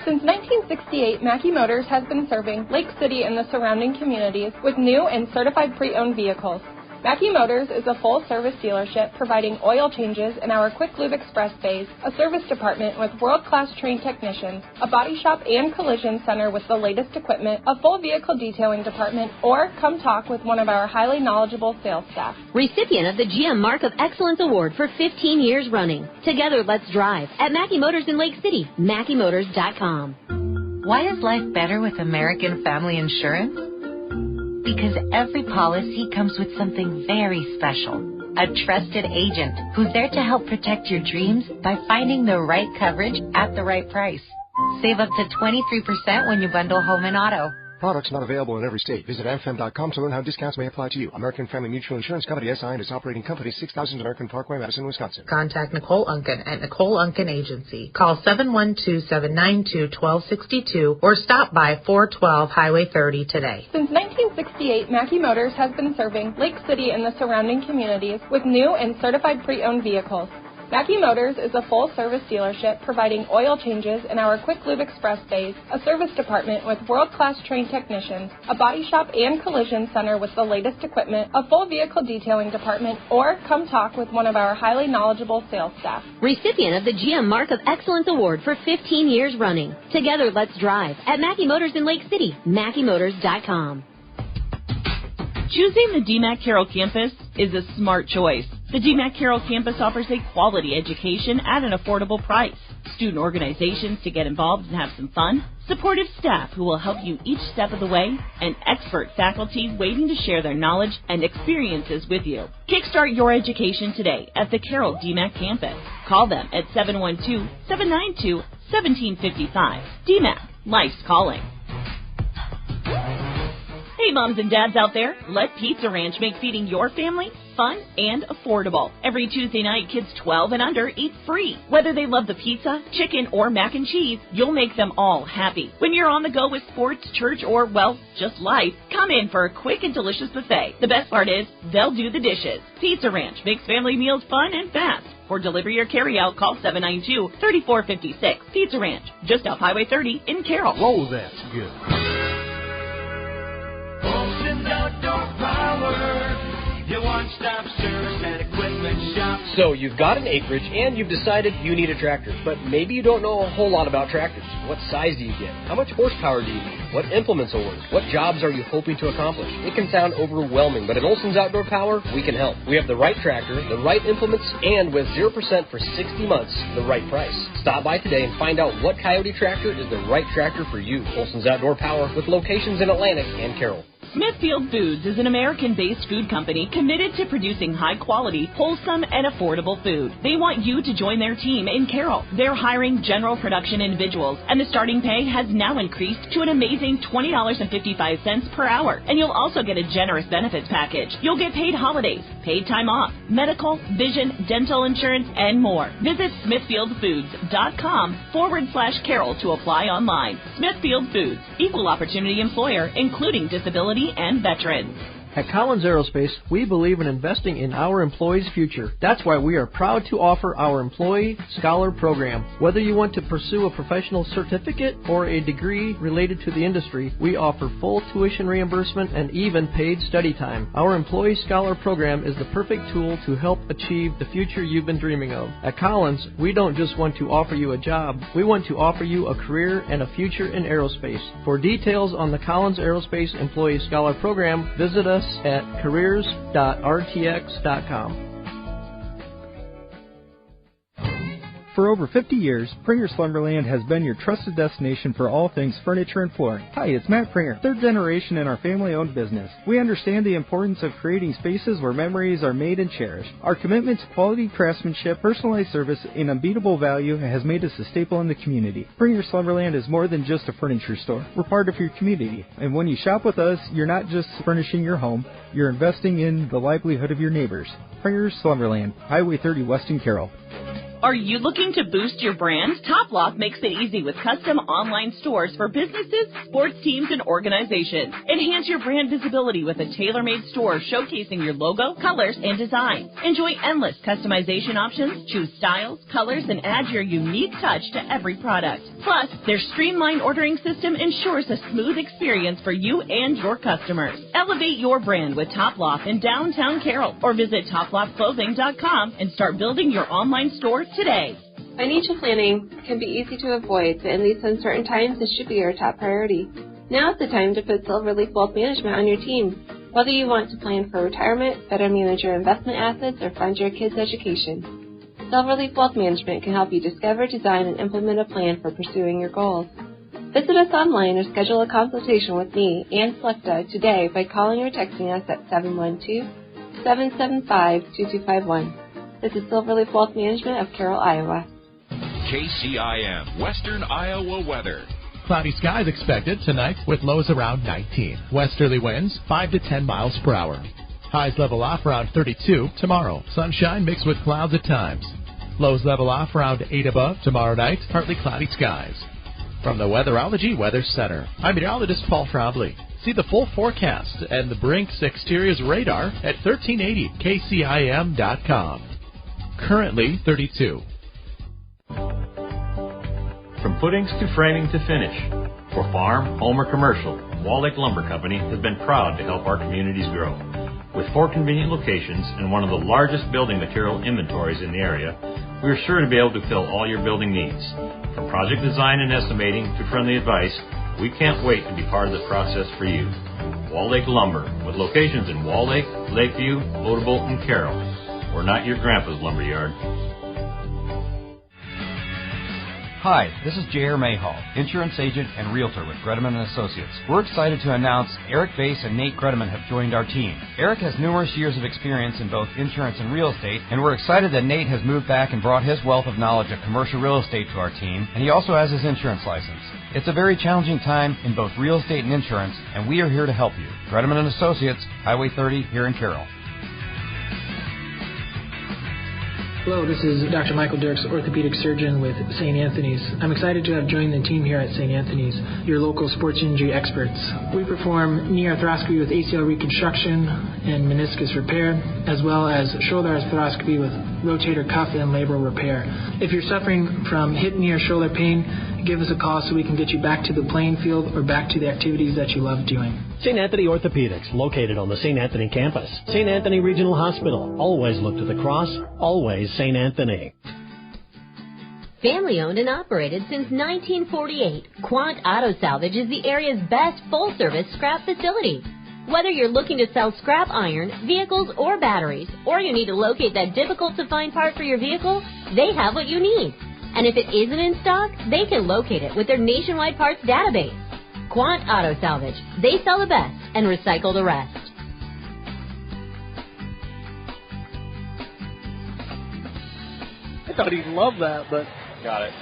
Since 1968, Mackey Motors has been serving Lake City and the surrounding communities with new and certified pre-owned vehicles. Mackey Motors is a full-service dealership providing oil changes in our Quick Lube Express bays, a service department with world-class trained technicians, a body shop and collision center with the latest equipment, a full vehicle detailing department, or come talk with one of our highly knowledgeable sales staff. Recipient of the GM Mark of Excellence Award for 15 years running. Together, let's drive at Mackey Motors in Lake City, MackeyMotors.com. Why is life better with American Family Insurance? Because every policy comes with something very special. A trusted agent who's there to help protect your dreams by finding the right coverage at the right price. Save up to 23% when you bundle home and auto. Products not available in every state. Visit amfam.com to learn how discounts may apply to you. American Family Mutual Insurance Company, SI, and its operating company, 6000 American Parkway, Madison, Wisconsin. Contact Nicole Unken at Nicole Unken Agency. Call 712-792-1262 or stop by 412 Highway 30 today. Since 1968, Mackey Motors has been serving Lake City and the surrounding communities with new and certified pre-owned vehicles. Mackey Motors is a full-service dealership providing oil changes in our Quick Lube Express bays, a service department with world-class trained technicians, a body shop and collision center with the latest equipment, a full vehicle detailing department, or come talk with one of our highly knowledgeable sales staff. Recipient of the GM Mark of Excellence Award for 15 years running. Together, let's drive at Mackey Motors in Lake City, MackeyMotors.com. Choosing the DMAC Carroll campus is a smart choice. The DMAC Carroll campus offers a quality education at an affordable price, student organizations to get involved and have some fun, supportive staff who will help you each step of the way, and expert faculty waiting to share their knowledge and experiences with you. Kickstart your education today at the Carroll DMAC campus. Call them at 712-792-1755. DMAC, life's calling. Hey moms and dads out there, let Pizza Ranch make feeding your family fun and affordable. Every Tuesday night, kids 12 and under eat free. Whether they love the pizza, chicken, or mac and cheese, you'll make them all happy. When you're on the go with sports, church, or, well, just life, come in for a quick and delicious buffet. The best part is, they'll do the dishes. Pizza Ranch makes family meals fun and fast. For delivery or carry-out, call 792-3456. Pizza Ranch, just off Highway 30 in Carroll. Whoa, that's good. Outdoor Power, your one-stop service and equipment shop. So you've got an acreage and you've decided you need a tractor, but maybe you don't know a whole lot about tractors. What size do you get? How much horsepower do you need? What implements will work? What jobs are you hoping to accomplish? It can sound overwhelming, but at Olson's Outdoor Power, we can help. We have the right tractor, the right implements, and with 0% for 60 months, the right price. Stop by today and find out what Coyote tractor is the right tractor for you. Olson's Outdoor Power with locations in Atlantic and Carroll. Smithfield Foods is an American-based food company committed to producing high-quality, wholesome, and affordable food. They want you to join their team in Carroll. They're hiring general production individuals, and the starting pay has now increased to an amazing $20.55 per hour. And you'll also get a generous benefits package. You'll get paid holidays, paid time off, medical, vision, dental insurance, and more. Visit smithfieldfoods.com/Carroll to apply online. Smithfield Foods, equal opportunity employer, including disability and veterans. At Collins Aerospace, we believe in investing in our employees' future. That's why we are proud to offer our Employee Scholar Program. Whether you want to pursue a professional certificate or a degree related to the industry, we offer full tuition reimbursement and even paid study time. Our Employee Scholar Program is the perfect tool to help achieve the future you've been dreaming of. At Collins, we don't just want to offer you a job, we want to offer you a career and a future in aerospace. For details on the Collins Aerospace Employee Scholar Program, visit us at careers.rtx.com. For over 50 years, Pringer's Lumberland has been your trusted destination for all things furniture and flooring. Hi, it's Matt Pringer, third generation in our family-owned business. We understand the importance of creating spaces where memories are made and cherished. Our commitment to quality craftsmanship, personalized service, and unbeatable value has made us a staple in the community. Pringer's Lumberland is more than just a furniture store. We're part of your community. And when you shop with us, you're not just furnishing your home, you're investing in the livelihood of your neighbors. Pringer's Lumberland, Highway 30 West in Carroll. Are you looking to boost your brand? TopLock makes it easy with custom online stores for businesses, sports teams, and organizations. Enhance your brand visibility with a tailor-made store showcasing your logo, colors, and designs. Enjoy endless customization options, choose styles, colors, and add your unique touch to every product. Plus, their streamlined ordering system ensures a smooth experience for you and your customers. Elevate your brand with TopLock in downtown Carroll, or visit toplockclothing.com and start building your online store today. Financial planning can be easy to avoid, but in these uncertain times, it should be your top priority. Now is the time to put Silverleaf Wealth Management on your team. Whether you want to plan for retirement, better manage your investment assets, or fund your kids' education, Silverleaf Wealth Management can help you discover, design, and implement a plan for pursuing your goals. Visit us online or schedule a consultation with me, Ann Slechta, today by calling or texting us at 712-775-2251. This is Silverleaf Wealth Management of Carroll, Iowa. KCIM, Western Iowa weather. Cloudy skies expected tonight with lows around 19. Westerly winds 5 to 10 miles per hour. Highs level off around 32 tomorrow. Sunshine mixed with clouds at times. Lows level off around 8 above tomorrow night. Partly cloudy skies. From the Weatherology Weather Center, I'm meteorologist Paul Trombley. See the full forecast and the Brinks Exteriors radar at 1380kcim.com. Currently 32. From footings to framing to finish, for farm, home, or commercial, Wall Lake Lumber Company has been proud to help our communities grow. With 4 convenient locations and one of the largest building material inventories in the area, we are sure to be able to fill all your building needs. From project design and estimating to friendly advice, we can't wait to be part of the process for you. Wall Lake Lumber, with locations in Wall Lake, Lakeview, Odebolt, and Carroll. We're not your grandpa's lumberyard. Hi, this is J.R. Mayhall, insurance agent and realtor with Gredeman & Associates. We're excited to announce Eric Bass and Nate Gredeman have joined our team. Eric has numerous years of experience in both insurance and real estate, and we're excited that Nate has moved back and brought his wealth of knowledge of commercial real estate to our team, and he also has his insurance license. It's a very challenging time in both real estate and insurance, and we are here to help you. Gredeman & Associates, Highway 30 here in Carroll. Hello, this is Dr. Michael Dirks, orthopedic surgeon with St. Anthony's. I'm excited to have joined the team here at St. Anthony's, your local sports injury experts. We perform knee arthroscopy with ACL reconstruction and meniscus repair, as well as shoulder arthroscopy with rotator cuff and labral repair. If you're suffering from hip, knee, or shoulder pain, give us a call so we can get you back to the playing field or back to the activities that you love doing. St. Anthony Orthopedics, located on the St. Anthony campus. St. Anthony Regional Hospital. Always look to the cross. Always St. Anthony. Family owned and operated since 1948, Quant Auto Salvage is the area's best full-service scrap facility. Whether you're looking to sell scrap iron, vehicles, or batteries, or you need to locate that difficult-to-find part for your vehicle, they have what you need. And if it isn't in stock, they can locate it with their nationwide parts database. Quant Auto Salvage. They sell the best and recycle the rest. I thought he'd love that, but... Got it.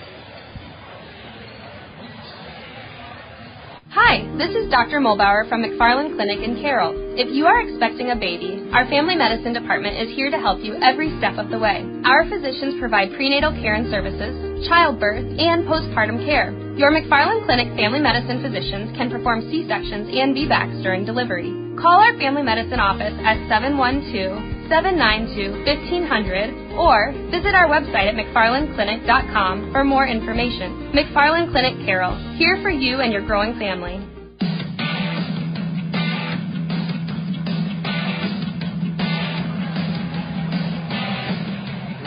Hi, this is Dr. Mulbauer from McFarland Clinic in Carroll. If you are expecting a baby, our family medicine department is here to help you every step of the way. Our physicians provide prenatal care and services, childbirth, and postpartum care. Your McFarland Clinic family medicine physicians can perform C-sections and VBACs during delivery. Call our family medicine office at 712-792-1500 or visit our website at mcfarlandclinic.com for more information. McFarland Clinic Carroll, here for you and your growing family.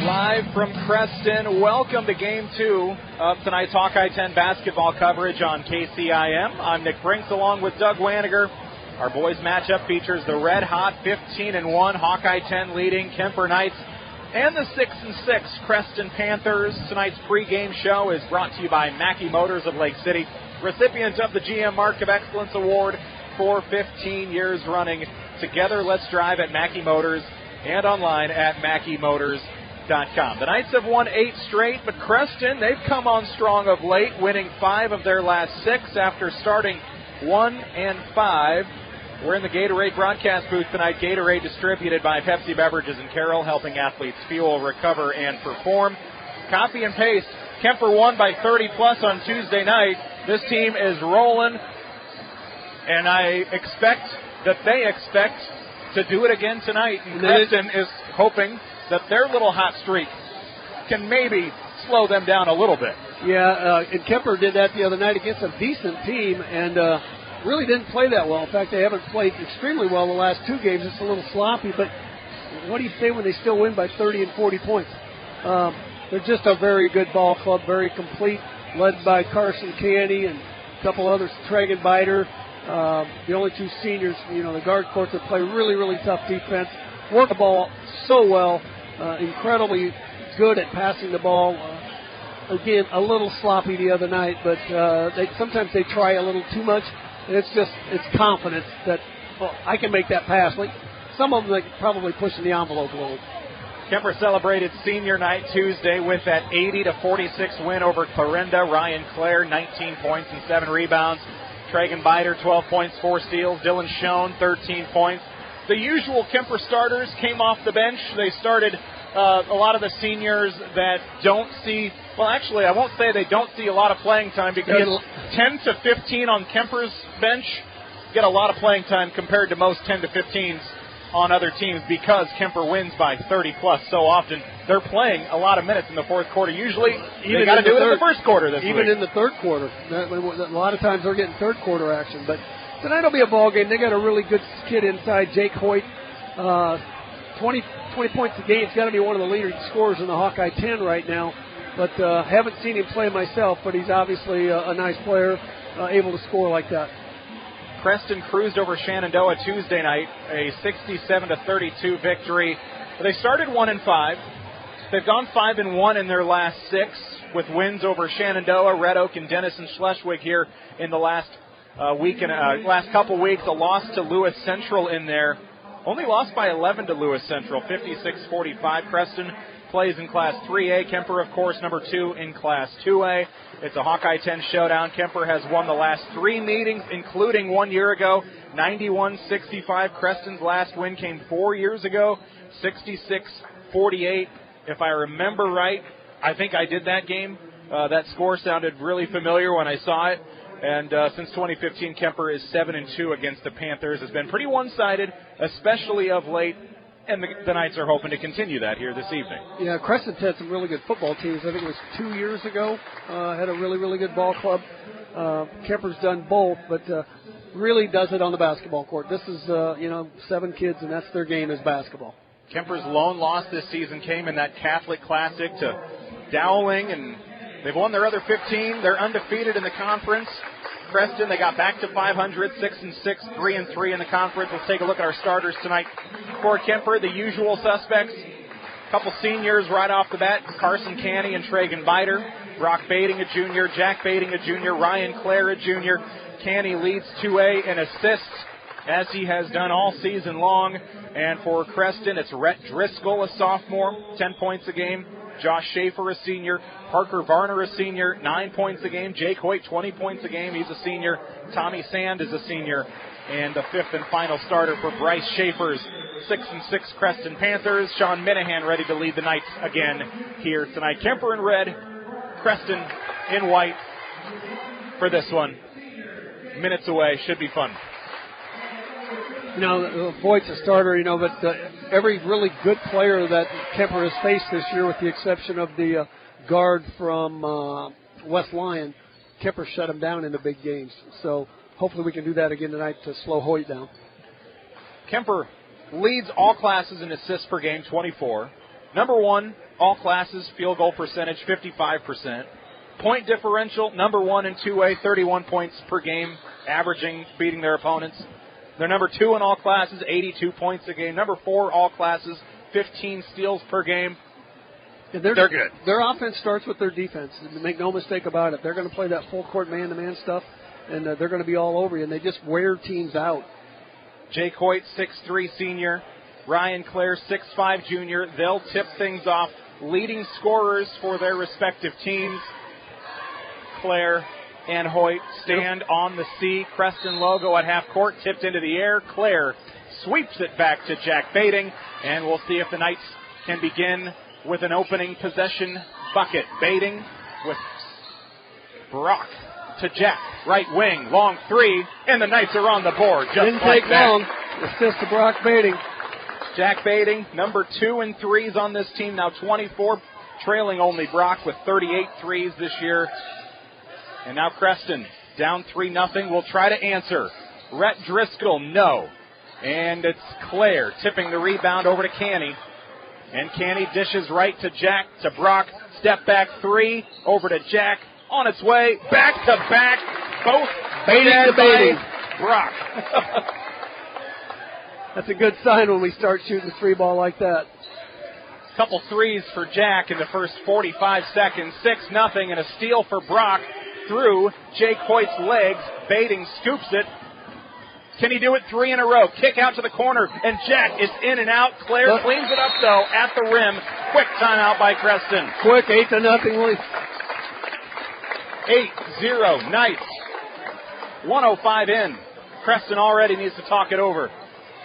Live from Creston, welcome to Game 2 of tonight's Hawkeye 10 basketball coverage on KCIM. I'm Nick Brinks along with Doug Waniger. Our boys matchup features the red-hot 15-1 Hawkeye 10 leading Kuemper Knights and the 6-6 Creston Panthers. Tonight's pregame show is brought to you by Mackey Motors of Lake City, recipient of the GM Mark of Excellence Award for 15 years running. Together, let's drive at Mackey Motors and online at MackeyMotors.com. The Knights have won 8 straight, but Creston, they've come on strong of late, winning 5 of their last 6 after starting 1-5. We're in the Gatorade broadcast booth tonight. Gatorade distributed by Pepsi Beverages in Carroll, helping athletes fuel, recover, and perform. copy and paste. Kuemper won by 30-plus on Tuesday night. This team is rolling, and I expect that they expect to do it again tonight. And Creston is hoping that their little hot streak can maybe slow them down a little bit. Yeah, and Kuemper did that the other night against a decent team and really didn't play that well. In fact, they haven't played extremely well the last 2 games. It's a little sloppy, but what do you say when they still win by 30 and 40 points? They're just a very good ball club, very complete, led by Carson Canny and a couple others, Tragenbiter. The only 2 seniors, the guard court that play really, really tough defense, work the ball so well, incredibly good at passing the ball. Again, a little sloppy the other night, but sometimes they try a little too much, and it's confidence that, I can make that pass. Like some of them, like, probably pushing the envelope a little. Kuemper celebrated senior night Tuesday with that 80-46 win over Clarinda. Ryan Clare, 19 points and 7 rebounds. Tragenbiter, 12 points, 4 steals. Dylan Schoen, 13 points. The usual Kuemper starters came off the bench. They started a lot of the seniors that don't see, well, actually, I won't say they don't see a lot of playing time because 10 to 15 on Kuemper's bench get a lot of playing time compared to most 10 to 15s on other teams because Kuemper wins by 30-plus so often. They're playing a lot of minutes in the fourth quarter. Usually, they got to do it in the first quarter this week. Even in the third quarter. A lot of times they're getting third quarter action. But tonight will be a ball game. They got a really good kid inside, Jake Hoyt. 20 points a game. He's got to be one of the leading scorers in the Hawkeye 10 right now. But haven't seen him play myself, but he's obviously a nice player, able to score like that. Creston cruised over Shenandoah Tuesday night, a 67-32 victory. They started 1-5. They've gone 5-1 in their last 6 with wins over Shenandoah, Red Oak, and Denison Schleswig here in the last last couple weeks. A loss to Lewis Central in there. Only lost by 11 to Lewis Central, 56-45. Creston plays in Class 3A. Kuemper, of course, number 2 in Class 2A. It's a Hawkeye 10 showdown. Kuemper has won the last 3 meetings, including 1 year ago, 91-65. Creston's last win came 4 years ago, 66-48. If I remember right, I think I did that game. That score sounded really familiar when I saw it. And since 2015, Kuemper is 7-2 against the Panthers. It's been pretty one-sided, especially of late. And the Knights are hoping to continue that here this evening. Yeah, Creston's had some really good football teams. I think it was 2 years ago. Had a really, really good ball club. Kuemper's done both, but really does it on the basketball court. This is, 7 kids, and that's their game is basketball. Kuemper's lone loss this season came in that Catholic Classic to Dowling, and they've won their other 15. They're undefeated in the conference. Creston, they got back to 500, 6-6, 3-3 in the conference. Let's take a look at our starters tonight. For Kuemper, the usual suspects. A couple seniors right off the bat. Carson Canny and Tragenbiter. Brock Bading, a junior. Jack Bading, a junior. Ryan Clare, a junior. Canny leads 2A in assists, as he has done all season long. And for Creston, it's Rhett Driscoll, a sophomore, 10 points a game. Josh Schaefer, a senior. Parker Varner, a senior, 9 points a game. Jake Hoyt, 20 points a game. He's a senior. Tommy Sand is a senior. And the 5th and final starter for Bryce Schaefer's 6-6 Creston Panthers. Sean Minahan ready to lead the Knights again here tonight. Kuemper in red, Creston in white for this one. Minutes away. Should be fun. Voigt's a starter, but every really good player that Kuemper has faced this year, with the exception of the guard from West Lyon, Kuemper shut him down in the big games. So hopefully we can do that again tonight to slow Hoyt down. Kuemper leads all classes in assists per game, 24. Number 1, all classes, field goal percentage, 55%. Point differential, number 1 in 2A, 31 points per game, averaging, beating their opponents. They're number 2 in all classes, 82 points a game. Number 4, all classes, 15 steals per game. Yeah, they're good. Their offense starts with their defense. Make no mistake about it. They're going to play that full court man-to-man stuff, and they're going to be all over you, and they just wear teams out. Jake Hoyt, 6'3", senior. Ryan Clare, 6'5", junior. They'll tip things off. Leading scorers for their respective teams. Clare and Hoyt stand on the C. Creston logo at half court, tipped into the air. Clare sweeps it back to Jack Bading, and we'll see if the Knights can begin with an opening possession bucket. Baiting with Brock to Jack. Right wing, long three, and the Knights are on the board. Just Didn't like take that. long. Assist to Brock Baiting. Jack Baiting, number 2 in threes on this team, now 24, trailing only Brock with 38 threes this year. And now Creston down 3-0. Will try to answer. Rhett Driscoll, no. And it's Claire tipping the rebound over to Canny. And Canny dishes right to Jack, to Brock. Step back three, over to Jack. On its way, back to back. Both Baiting to Baiting. Brock. That's a good sign when we start shooting the three ball like that. Couple threes for Jack in the first 45 seconds. 6-0 and a steal for Brock through Jake Hoyt's legs. Baiting scoops it. Can he do it 3 in a row? Kick out to the corner, and Jack is in and out. Claire cleans it up, though, at the rim. Quick timeout by Creston. Quick 8-0 lead. 8-0 Knights. 1:05 in. Creston already needs to talk it over.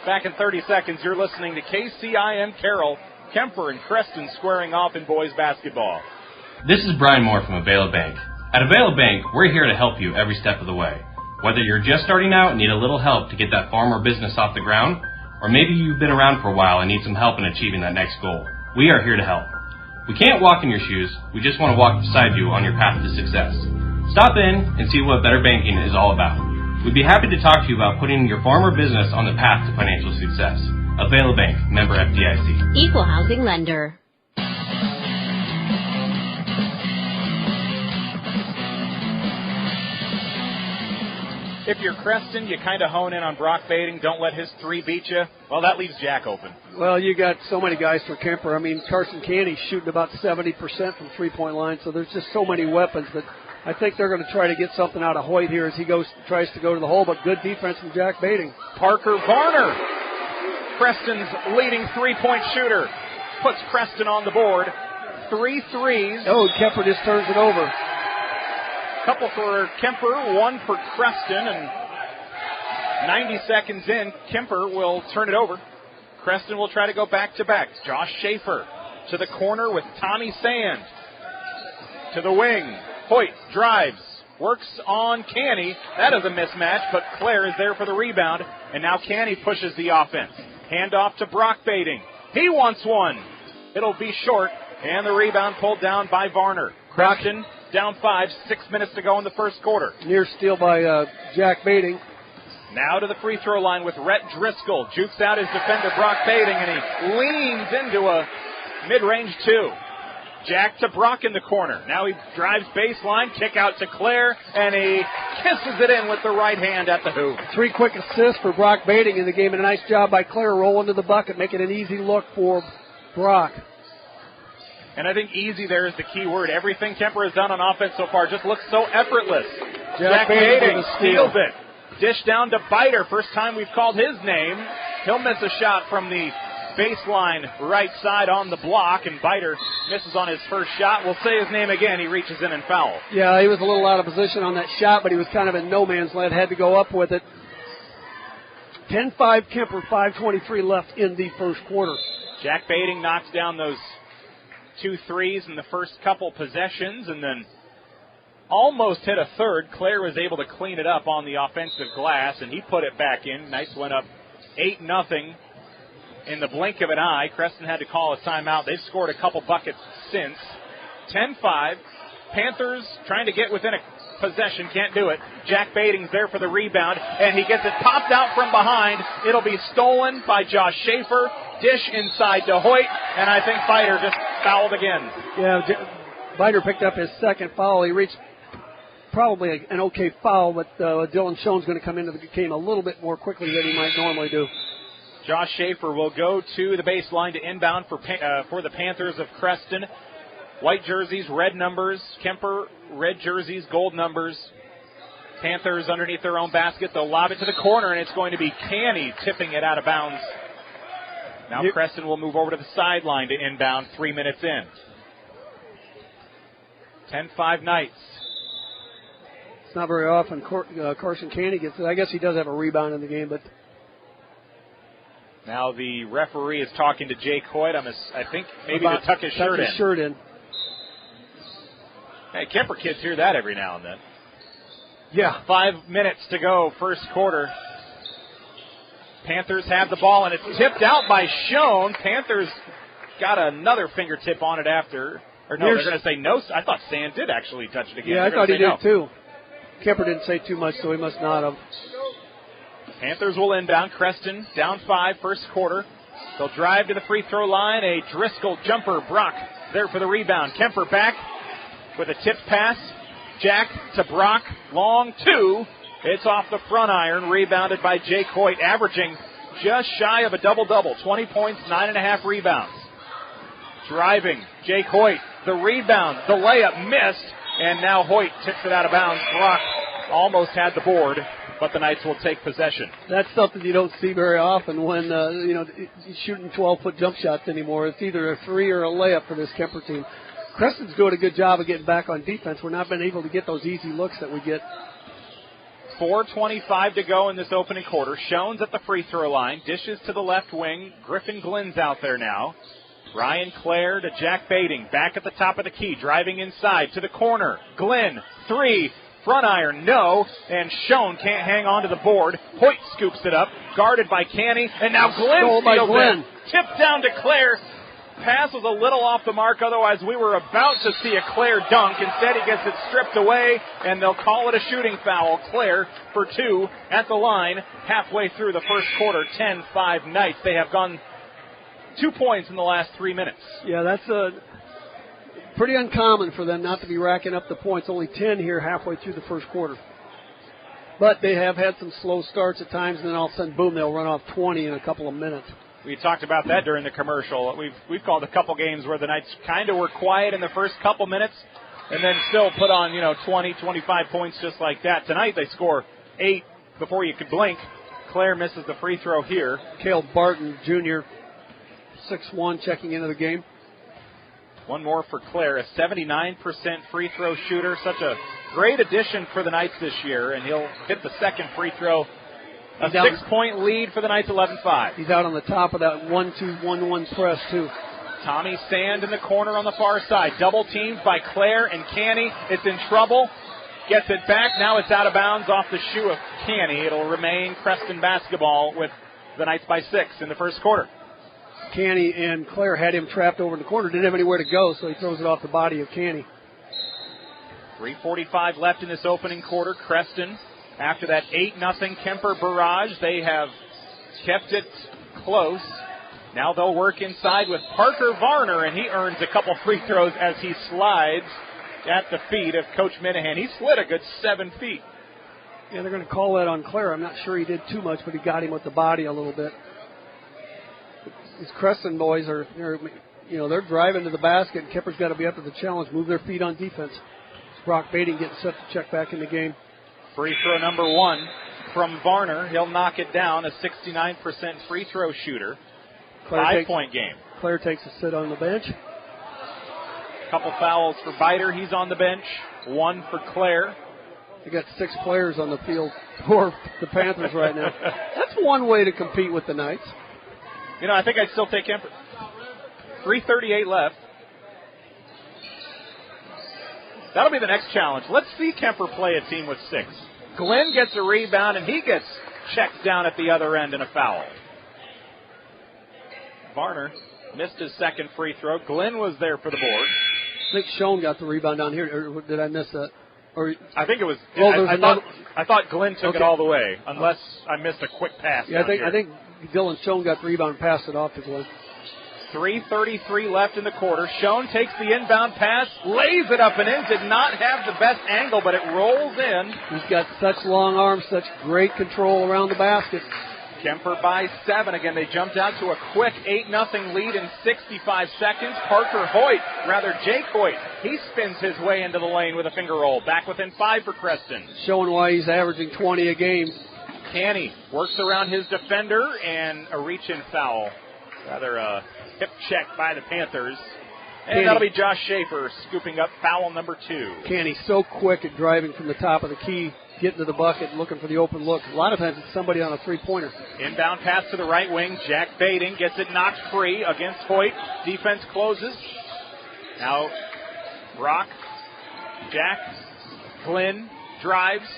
Back in 30 seconds, you're listening to KCIM Carroll. Kuemper and Creston squaring off in boys basketball. This is Brian Moore from Avela Bank. At Avela Bank, we're here to help you every step of the way. Whether you're just starting out and need a little help to get that farm or business off the ground, or maybe you've been around for a while and need some help in achieving that next goal, we are here to help. We can't walk in your shoes, we just want to walk beside you on your path to success. Stop in and see what better banking is all about. We'd be happy to talk to you about putting your farm or business on the path to financial success. Avela Bank, member FDIC. Equal housing lender. If you're Creston, you kind of hone in on Brock Baiting. Don't let his three beat you. Well, that leaves Jack open. Well, you got so many guys for Kuemper. I mean, Carson Canny's shooting about 70% from three-point line, so there's just so many weapons that I think they're going to try to get something out of Hoyt here as he tries to go to the hole, but good defense from Jack Baiting. Parker Varner, Creston's leading three-point shooter, puts Creston on the board. 3 threes. Oh, Kuemper just turns it over. Couple for Kuemper, one for Creston, and 90 seconds in, Kuemper will turn it over. Creston will try to go back-to-back. Josh Schaefer to the corner with Tommy Sand. To the wing. Hoyt drives, works on Canny. That is a mismatch, but Claire is there for the rebound, and now Canny pushes the offense. Handoff to Brock Baiting. He wants one. It'll be short, and the rebound pulled down by Varner. Creston down 5, 6 minutes to go in the first quarter. Near steal by Jack Baiting. Now to the free throw line with Rhett Driscoll. Jukes out his defender, Brock Baiting, and he leans into a mid-range 2. Jack to Brock in the corner. Now he drives baseline, kick out to Claire, and he kisses it in with the right hand at the hoop. 3 quick assists for Brock Baiting in the game, and a nice job by Claire rolling to the bucket, making an easy look for Brock. And I think easy there is the key word. Everything Kuemper has done on offense so far just looks so effortless. Jack Baiting steals it. Dish down to Biter. First time we've called his name. He'll miss a shot from the baseline right side on the block, and Biter misses on his first shot. We'll say his name again. He reaches in and fouls. Yeah, he was a little out of position on that shot, but he was kind of in no man's land. Had to go up with it. 10-5 Kuemper, 5:23 left in the first quarter. Jack Baiting knocks down those 2 threes in the first couple possessions, and then almost hit a third. Claire was able to clean it up on the offensive glass, and he put it back in. Knights went up 8-0 in the blink of an eye. Creston had to call a timeout. They've scored a couple buckets since. 10-5. Panthers trying to get within a possession. Can't do it. Jack Baiting's there for the rebound, and he gets it popped out from behind. It'll be stolen by Josh Schaefer. Dish inside to Hoyt, and I think Biter just fouled again. Yeah, Biter picked up his second foul. He reached probably an okay foul, but Dylan Schoen's going to come into the game a little bit more quickly than he might normally do. Josh Schaefer will go to the baseline to inbound for the Panthers of Creston. White jerseys, red numbers. Kuemper, red jerseys, gold numbers. Panthers underneath their own basket. They'll lob it to the corner, and it's going to be Canny tipping it out of bounds. Now Creston will move over to the sideline to inbound 3 minutes in. 10-5 Knights. It's not very often Carson Canny gets it. I guess he does have a rebound in the game, but... Now the referee is talking to Jake Hoyt. I think maybe to tuck his shirt in. Hey, Kemper kids hear that every now and then. Yeah. 5 minutes to go, first quarter. Panthers have the ball, and it's tipped out by Schoen. Panthers got another fingertip on it after. Or no, they're going to say no. I thought Sand did actually touch it again. Yeah, I thought he did too. Kemper didn't say too much, so he must not have. Panthers will inbound. Creston down 5, first quarter. They'll drive to the free throw line. A Driscoll jumper. Brock there for the rebound. Kemper back with a tipped pass. Jack to Brock. Long 2. It's off the front iron. Rebounded by Jake Hoyt, averaging just shy of a double-double. 20 points, 9.5 rebounds. Driving, Jake Hoyt. The rebound, the layup missed. And now Hoyt tips it out of bounds. Brock almost had the board, but the Knights will take possession. That's something you don't see very often when you're shooting 12-foot jump shots anymore. It's either a 3 or a layup for this Kemper team. Creston's doing a good job of getting back on defense. We're not been able to get those easy looks that we get. 4:25 to go in this opening quarter. Schoen's at the free throw line. Dishes to the left wing. Griffin Glenn's out there now. Ryan Clare to Jack Bading. Back at the top of the key. Driving inside to the corner. Glenn, 3. Front iron, no. And Schoen can't hang on to the board. Hoyt scoops it up. Guarded by Canny. And now Glenn steals it. Tipped down to Clare. Pass was a little off the mark. Otherwise, we were about to see a Clare dunk. Instead, he gets it stripped away, and they'll call it a shooting foul. Clare for 2 at the line halfway through the first quarter. 10-5 Knights. They have gone 2 points in the last 3 minutes. Yeah, that's pretty uncommon for them not to be racking up the points. Only 10 here halfway through the first quarter. But they have had some slow starts at times, and then all of a sudden, boom, they'll run off 20 in a couple of minutes. We talked about that during the commercial. We've called a couple games where the Knights kind of were quiet in the first couple minutes and then still put on, 20, 25 points just like that. Tonight they score 8 before you could blink. Clare misses the free throw here. Cale Barton, Jr., 6'1", checking into the game. One more for Clare, a 79% free throw shooter. Such a great addition for the Knights this year, and he'll hit the second free throw. A 6-point lead for the Knights, 11-5. He's out on the top of that 1-2-1-1 press, too. Tommy Sand in the corner on the far side. Double teamed by Clare and Canny. It's in trouble. Gets it back. Now it's out of bounds off the shoe of Canny. It'll remain Creston basketball with the Knights by 6 in the first quarter. Canny and Clare had him trapped over in the corner. Didn't have anywhere to go, so he throws it off the body of Canny. 3:45 left in this opening quarter. Creston, after that 8-0 Kemper barrage, they have kept it close. Now they'll work inside with Parker Varner, and he earns a couple free throws as he slides at the feet of Coach Minahan. He slid a good 7 feet. Yeah, they're going to call that on Clare. I'm not sure he did too much, but he got him with the body a little bit. These Creston boys they're driving to the basket, and Kemper's got to be up to the challenge, move their feet on defense. Brock Bading getting set to check back in the game. Free throw number 1 from Varner. He'll knock it down, a 69% free throw shooter. 5-point game. Clare takes a sit on the bench. Couple fouls for Biter. He's on the bench. 1 for Clare. They got 6 players on the field for the Panthers right now. That's one way to compete with the Knights. I think I'd still take Kemper. 3:38 left. That'll be the next challenge. Let's see Kemper play a team with 6. Glenn gets a rebound, and he gets checked down at the other end in a foul. Varner missed his second free throw. Glenn was there for the board. I think Schoen got the rebound down here. Or did I miss that? Or I think it was. Oh, I thought Glenn took it all the way, unless I missed a quick pass. Yeah, I think Dylan Schoen got the rebound and passed it off to Glenn. 3:33 left in the quarter. Schoen takes the inbound pass, lays it up and in. Did not have the best angle, but it rolls in. He's got such long arms, such great control around the basket. Kemper by 7. Again, they jumped out to a quick 8-0 lead in 65 seconds. Jake Hoyt, he spins his way into the lane with a finger roll. Back within 5 for Creston. Showing why he's averaging 20 a game. Canny works around his defender, and a reach-in foul. Rather a hip check by the Panthers. And that'll be Josh Schaefer scooping up foul number 2. Canny's so quick at driving from the top of the key, getting to the bucket, looking for the open look. A lot of times it's somebody on a three-pointer. Inbound pass to the right wing. Jack Bading gets it knocked free against Hoyt. Defense closes. Now Brock Jack Glenn drives.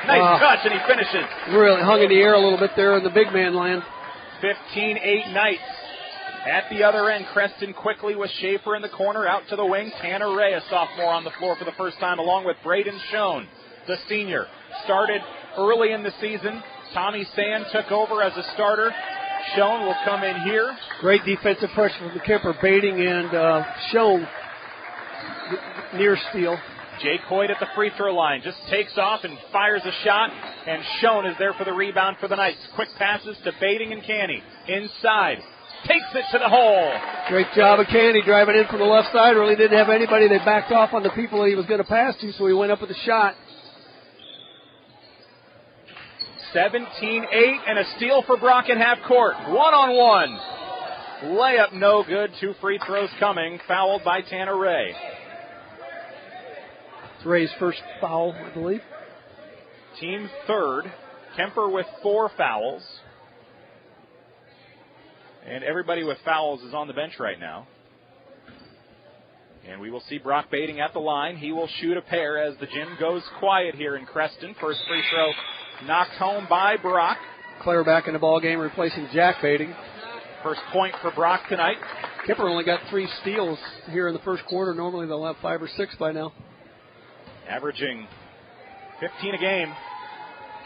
Nice touch, and he finishes. Really hung in the air a little bit there in the big man land. 15-8 Knights. At the other end, Creston quickly with Schaefer in the corner, out to the wing. Tanner Ray, a sophomore, on the floor for the first time, along with Braden Schoen, the senior. Started early in the season. Tommy Sand took over as a starter. Schoen will come in here. Great defensive pressure from the Kuemper, Baiting and Schoen near steal. Jake Hoyt at the free throw line just takes off and fires a shot, and Schoen is there for the rebound for the Knights. Quick passes to Baiting and Canny. Inside. Takes it to the hole. Great job of Canny driving in from the left side. Really didn't have anybody. They backed off on the people that he was going to pass to, so he went up with a shot. 17-8 and a steal for Brock at half court. 1-on-1. Layup no good. 2 free throws coming. Fouled by Tanner Ray. It's Ray's first foul, I believe. Team third. Kuemper with 4 fouls. And everybody with fouls is on the bench right now. And we will see Brock Baiting at the line. He will shoot a pair as the gym goes quiet here in Creston. First free throw knocked home by Brock. Claire back in the ball game, replacing Jack Baiting. First point for Brock tonight. Kuemper only got 3 steals here in the first quarter. Normally they'll have 5 or 6 by now. Averaging 15 a game.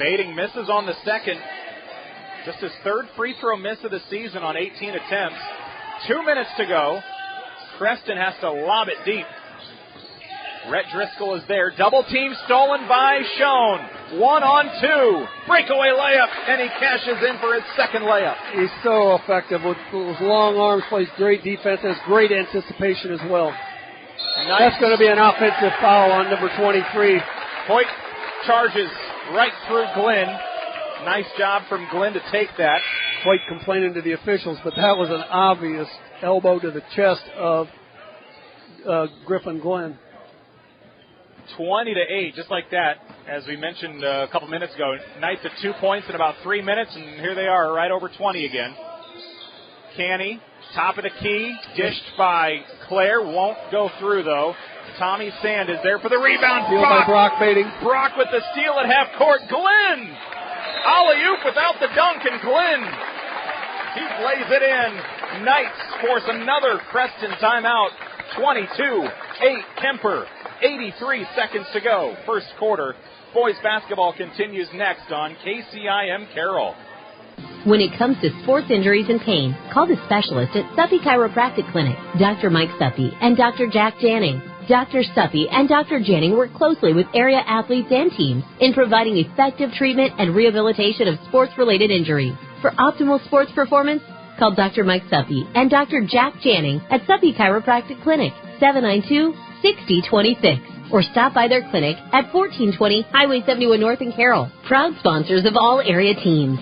Baiting misses on the second. Just his 3rd free throw miss of the season on 18 attempts. 2 minutes to go. Creston has to lob it deep. Rhett Driscoll is there. Double team stolen by Schoen. 1-on-2. Breakaway layup, and he cashes in for his second layup. He's so effective with those long arms, plays great defense, has great anticipation as well. Nice. That's going to be an offensive foul on number 23. Hoyt charges right through Glenn. Nice job from Glenn to take that. Quite complaining to the officials, but that was an obvious elbow to the chest of Griffin Glenn. 20-8, just like that, as we mentioned a couple minutes ago. Knights at 2 points in about 3 minutes, and here they are, right over 20 again. Canny, top of the key, dished by Claire, won't go through though. Tommy Sand is there for the rebound. Steal by Brock Baiting. Brock with the steal at half court. Glenn! Alley-oop without the dunk, and Glenn, he lays it in. Knights force another Creston timeout. 22-8 Kuemper. 83 seconds to go. First quarter. Boys basketball continues next on KCIM Carroll. When it comes to sports injuries and pain, call the specialist at Suppy Chiropractic Clinic, Dr. Mike Suppy and Dr. Jack Janning. Dr. Suppy and Dr. Janning work closely with area athletes and teams in providing effective treatment and rehabilitation of sports-related injuries. For optimal sports performance, call Dr. Mike Suppy and Dr. Jack Janning at Suppy Chiropractic Clinic, 792-6026. Or stop by their clinic at 1420 Highway 71 North in Carroll. Proud sponsors of all area teams.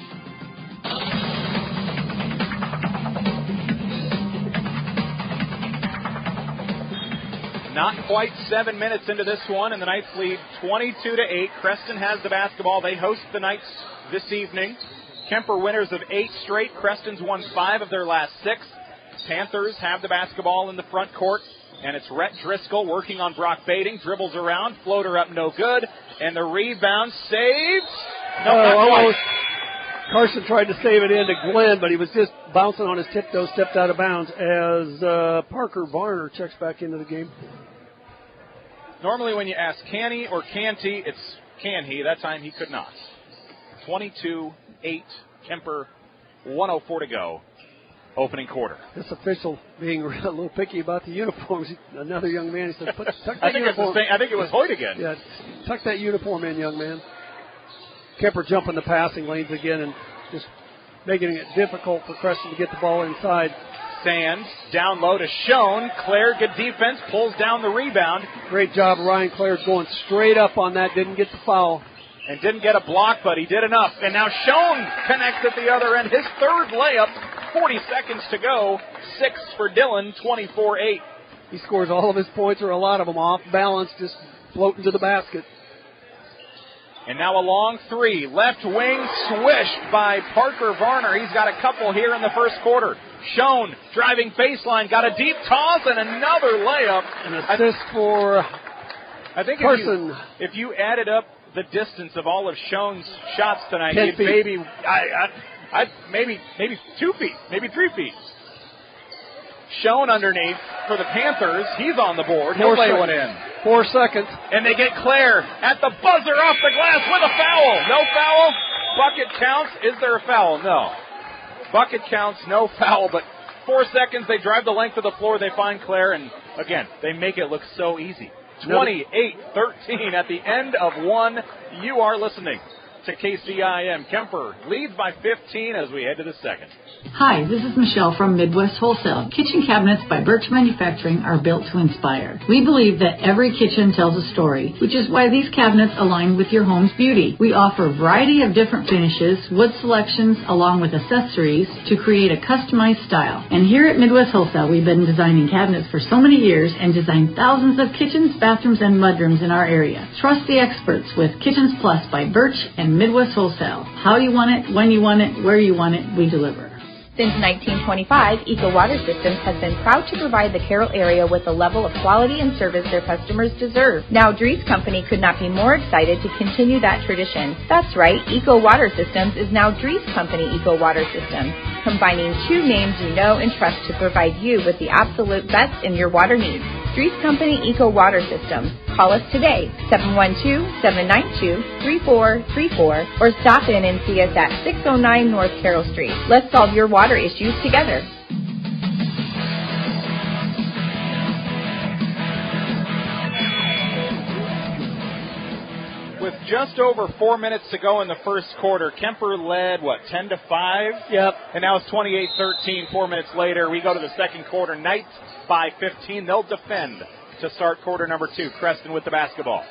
Not quite 7 minutes into this one, and the Knights lead 22-8. Creston has the basketball. They host the Knights this evening. Kuemper winners of 8 straight. Creston's won 5 of their last 6. Panthers have the basketball in the front court, and it's Rhett Driscoll working on Brock Baiting. Dribbles around, floater up, no good, and the rebound saves. No, not quite. Carson tried to save it into Glenn, but he was just bouncing on his tiptoes, stepped out of bounds as Parker Varner checks back into the game. Normally when you ask can he or can't he, it's can he. That time he could not. 22-8, Kuemper, 1:04 to go. Opening quarter. This official being a little picky about the uniforms. Another young man, he said, tuck that uniform. I think it was Hoyt again. Yeah, tuck that uniform in, young man. Kuemper jumping the passing lanes again and just making it difficult for Creston to get the ball inside. Sand down low to Schoen. Claire, good defense, pulls down the rebound. Great job, Ryan Claire going straight up on that, didn't get the foul. And didn't get a block, but he did enough. And now Schoen connects at the other end. His third layup, 40 seconds to go. 6 for Dillon, 24-8. He scores all of his points, or a lot of them, off balance, just floating to the basket. And now a long 3. Left wing swished by Parker Varner. He's got a couple here in the first quarter. Schoen driving baseline, got a deep toss and another layup. An assist for I think Carson. if you added up the distance of all of Schoen's shots tonight, 10 you'd feet. maybe 2 feet, maybe 3 feet. Schoen underneath for the Panthers. He's on the board. He'll lay one in. 4 seconds. And they get Claire at the buzzer off the glass with a foul. No foul. Bucket counts. Is there a foul? No. Bucket counts. No foul. But 4 seconds. They drive the length of the floor. They find Claire. And, again, they make it look so easy. 28-13 at the end of one. You are listening to KCIM. Kuemper leads by 15 as we head to the second. Hi, this is Michelle from Midwest Wholesale. Kitchen cabinets by Birch Manufacturing are built to inspire. We believe that every kitchen tells a story, which is why these cabinets align with your home's beauty. We offer a variety of different finishes, wood selections, along with accessories to create a customized style. And here at Midwest Wholesale, we've been designing cabinets for so many years and designed thousands of kitchens, bathrooms, and mudrooms in our area. Trust the experts with Kitchens Plus by Birch and Midwest Wholesale. How you want it, when you want it, where you want it, we deliver. Since 1925, Eco Water Systems has been proud to provide the Carroll area with the level of quality and service their customers deserve. Now, Dries Company could not be more excited to continue that tradition. That's right, Eco Water Systems is now Dries Company Eco Water Systems, combining two names you know and trust to provide you with the absolute best in your water needs. Dries Company Eco Water Systems. Call us today, 712-792-3434, or stop in and see us at 609 North Carroll Street. Let's solve your water issues together. With just over 4 minutes to go in the first quarter, Kuemper led, 10-5? Yep. And now it's 28-13, 4 minutes later. We go to the second quarter. Knights by 15. They'll defend to start quarter number 2. Creston with the basketball.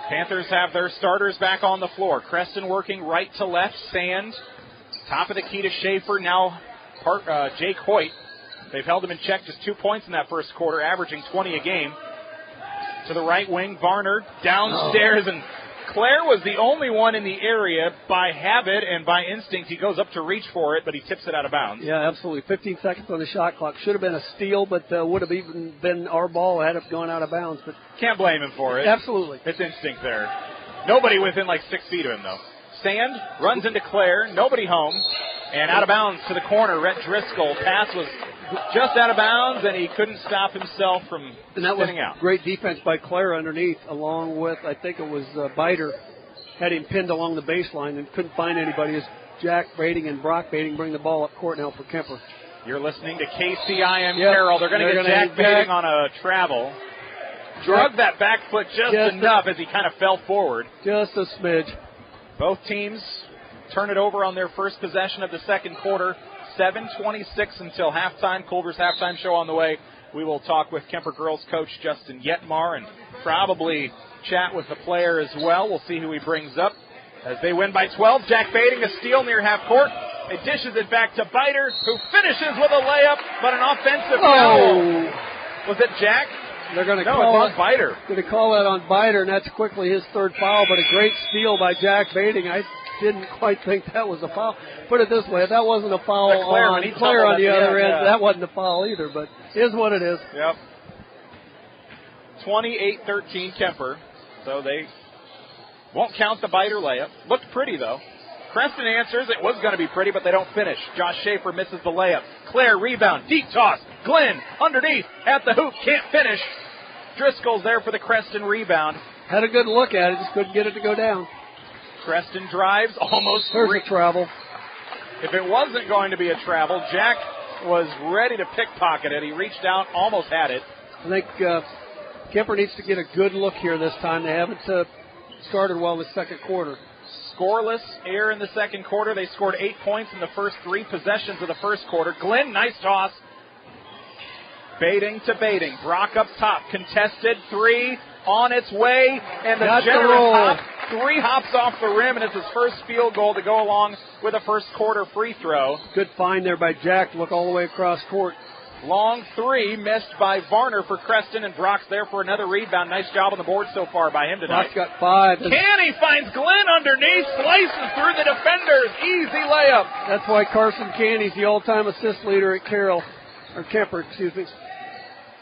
Panthers have their starters back on the floor. Creston working right to left. Sand. Top of the key to Schaefer. Now Jake Hoyt. They've held him in check, just 2 points in that first quarter, averaging 20 a game. To the right wing, Varner downstairs, and Claire was the only one in the area. By habit and by instinct, he goes up to reach for it, but he tips it out of bounds. Yeah, absolutely. 15 seconds on the shot clock. Should have been a steal, but would have even been our ball had it gone out of bounds. But can't blame him for it. Absolutely. It's instinct there. Nobody within 6 feet of him, though. Sand runs into Claire. Nobody home. And out of bounds to the corner. Rhett Driscoll. Pass was just out of bounds, and he couldn't stop himself from spinning out. Great defense by Claire underneath, along with, I think it was Biter, had him pinned along the baseline and couldn't find anybody as Jack Bading and Brock Bading bring the ball up court now for Kuemper. You're listening to KCIM Carroll. They're going to get Jack Bading on a travel. Drug that back foot just enough as he kind of fell forward. Just a smidge. Both teams turn it over on their first possession of the second quarter. 7:26 until halftime. Culver's halftime show on the way. We will talk with Kuemper girls coach Justin Yetmar and probably chat with the player as well. We'll see who he brings up as they win by 12. Jack Bading a steal near half court. It dishes it back to Biter, who finishes with a layup, but an offensive foul. Was it Jack? They're going to call it on Biter. Going to call that on Biter, and that's quickly his third foul, but a great steal by Jack Bading. I didn't quite think that was a foul. Put it this way, if that wasn't a foul on Claire on the other end, that wasn't a foul either, but it is what it is. Yep. 28-13 Kuemper, so they won't count the Biter layup. Looked pretty, though. Creston answers. It was going to be pretty, but they don't finish. Josh Schaefer misses the layup. Claire rebound. Deep toss. Glenn underneath at the hoop. Can't finish. Driscoll's there for the Creston rebound. Had a good look at it. Just couldn't get it to go down. Creston drives. Almost There's a travel. If it wasn't going to be a travel, Jack was ready to pickpocket it. He reached out, almost had it. I think Kuemper needs to get a good look here this time. They haven't started well the second quarter. Scoreless here in the second quarter. They scored 8 points in the first 3 possessions of the first quarter. Glenn, nice toss. Bading to Bading. Brock up top. Contested 3 on its way. And the generous hop. 3 hops off the rim, and it's his first field goal to go along with a first quarter free throw. Good find there by Jack to look all the way across court. Long 3 missed by Varner for Creston, and Brock's there for another rebound. Nice job on the board so far by him tonight. Brock's got 5. Canny finds Glenn underneath, slices through the defenders. Easy layup. That's why Carson Canny's the all-time assist leader at Kuemper, excuse me.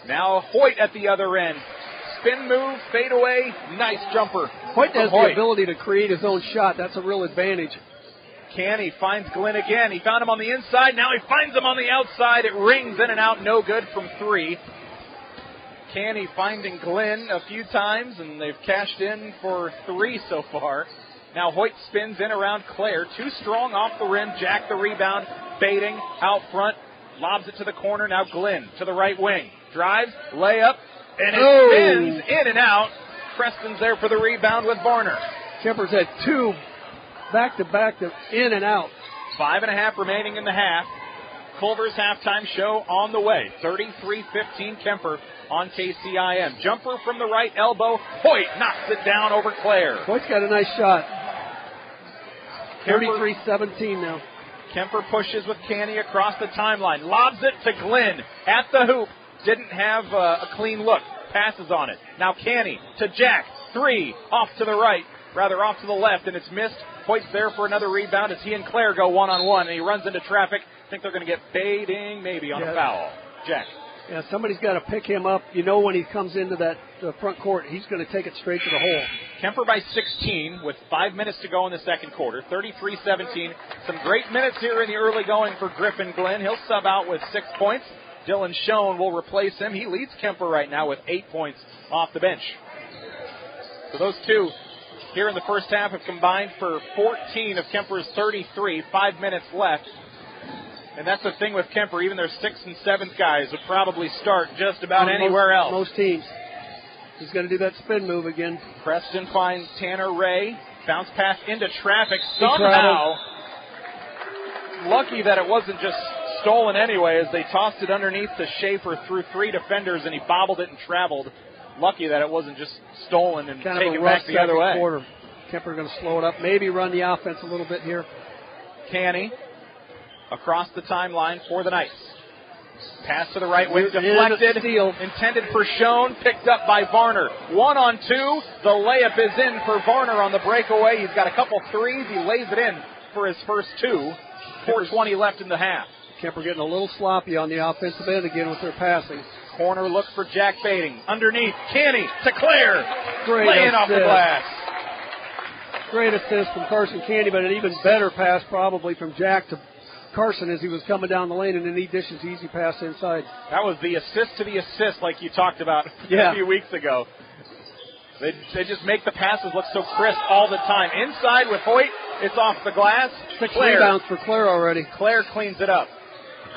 Now Hoyt at the other end. spin move, fade away, nice jumper. Hoyt has the ability to create his own shot. That's a real advantage. Canny finds Glenn again. He found him on the inside. Now he finds him on the outside. It rings in and out. No good from 3. Canny finding Glenn a few times, and they've cashed in for 3 so far. Now Hoyt spins in around Claire. Too strong off the rim. Jack the rebound. Baiting out front. Lobs it to the corner. Now Glenn to the right wing. Drives. Layup. And it spins in and out. Creston's there for the rebound with Varner. Kemper's had 2 back-to-back in and out. 5.5 remaining in the half. Culver's halftime show on the way. 33-15 Kuemper on KCIM. Jumper from the right elbow. Hoyt knocks it down over Claire. Hoyt's got a nice shot. 33-17 now. Kuemper pushes with Canny across the timeline. Lobs it to Glenn at the hoop. Didn't have a clean look. Passes on it. Now Canny to Jack. 3 off to the right. Rather off to the left, and it's missed. Hoyt's there for another rebound as he and Claire go one-on-one, and he runs into traffic. I think they're going to get baiting maybe on a foul. Jack. Yeah, somebody's got to pick him up. You know when he comes into that front court, he's going to take it straight to the hole. Kuemper by 16 with 5 minutes to go in the second quarter. 33-17. Some great minutes here in the early going for Griffin Glenn. He'll sub out with 6 points. Dylan Schoen will replace him. He leads Kuemper right now with 8 points off the bench. So those two here in the first half have combined for 14 of Kemper's 33. 5 minutes left. And that's the thing with Kuemper. Even their 6th and 7th guys would probably start just about anywhere else. Most teams. He's going to do that spin move again. Creston finds Tanner Ray. Bounce pass into traffic. Somehow, lucky that it wasn't just stolen anyway, as they tossed it underneath to Schaefer through 3 defenders, and he bobbled it and traveled. Lucky that it wasn't just stolen and taken back the other way. Quarter. Kuemper going to slow it up. Maybe run the offense a little bit here. Canny across the timeline for the Knights. Pass to the right wing, deflected, intended for Schoen, picked up by Varner. 1-on-2, the layup is in for Varner on the breakaway. He's got a couple threes, he lays it in for his first 2. 4:20 left in the half. Kuemper getting a little sloppy on the offensive end again with their passing. Corner look for Jack Baiting. Underneath, Canny to Claire. Great laying assist. Off the glass. Great assist from Carson Canny, but an even better pass probably from Jack to Carson as he was coming down the lane, and then he dishes easy pass inside. That was the assist to the assist like you talked about a few weeks ago. They just make the passes look so crisp all the time. Inside with Hoyt, it's off the glass. 6 rebounds for Claire already. Claire cleans it up.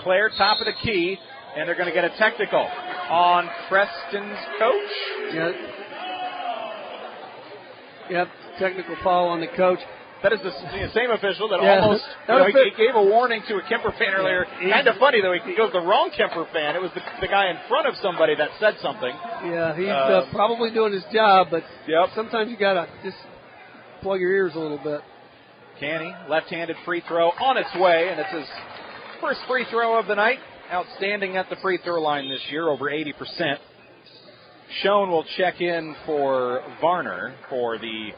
Claire top of the key, and they're going to get a technical on Creston's coach. Yep, technical foul on the coach. That is the same official that almost he gave a warning to a Kuemper fan earlier. Kind of funny, though. He goes the wrong Kuemper fan. It was the guy in front of somebody that said something. Yeah, he's probably doing his job, but sometimes you got to just plug your ears a little bit. Canny, left-handed free throw on its way, and it's his first free throw of the night. Outstanding at the free throw line this year, over 80%. Schoen will check in for Varner for the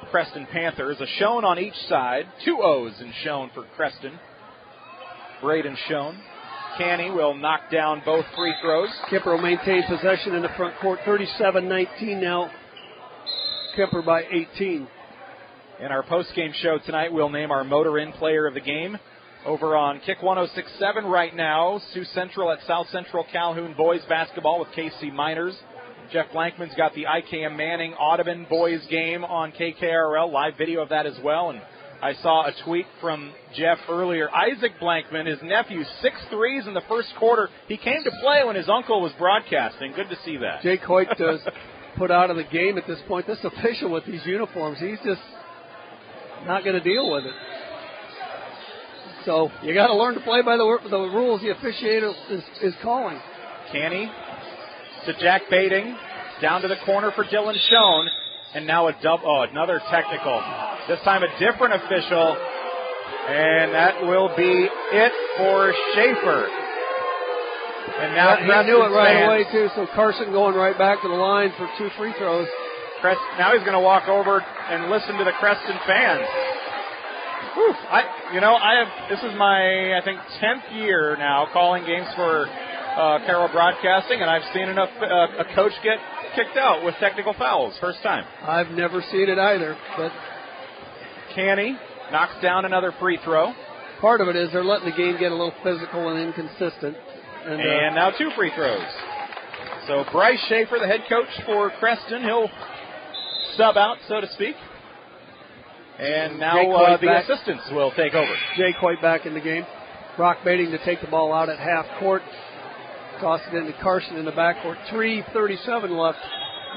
Creston Panthers. A Schoen on each side. 2 O's in Schoen for Creston. Braden Schoen. Canny will knock down both free throws. Kuemper will maintain possession in the front court. 37-19 now. Kuemper by 18. In our post-game show tonight, we'll name our Motor Inn player of the game. Over on Kick 106.7 right now, Sioux Central at South Central Calhoun boys basketball with KC Miners. Jeff Blankman's got the IKM Manning Audubon boys game on KKRL, live video of that as well. And I saw a tweet from Jeff earlier. Isaac Blankman, his nephew, 6 threes in the first quarter. He came to play when his uncle was broadcasting. Good to see that. Jake Hoyt does put out of the game at this point. This official with these uniforms, he's just not going to deal with it. So you got to learn to play by the rules the officiator is calling. Canny to Jack Baiting, down to the corner for Dylan Schoen, and now another technical. This time a different official, and that will be it for Schaefer. And now he knew it right away too. So Carson going right back to the line for 2 free throws. Now he's going to walk over and listen to the Creston fans. Whew. This is my, I think, 10th year now calling games for Carroll Broadcasting, and I've seen enough a coach get kicked out with technical fouls. First time. I've never seen it either. But Canny knocks down another free throw. Part of it is they're letting the game get a little physical and inconsistent. And now 2 free throws. So Bryce Schaefer, the head coach for Creston, he'll sub out, so to speak. And now the assistants will take over. Jay Coit back in the game. Brock Bating to take the ball out at half court. Toss it into Carson in the backcourt. 3:37 left.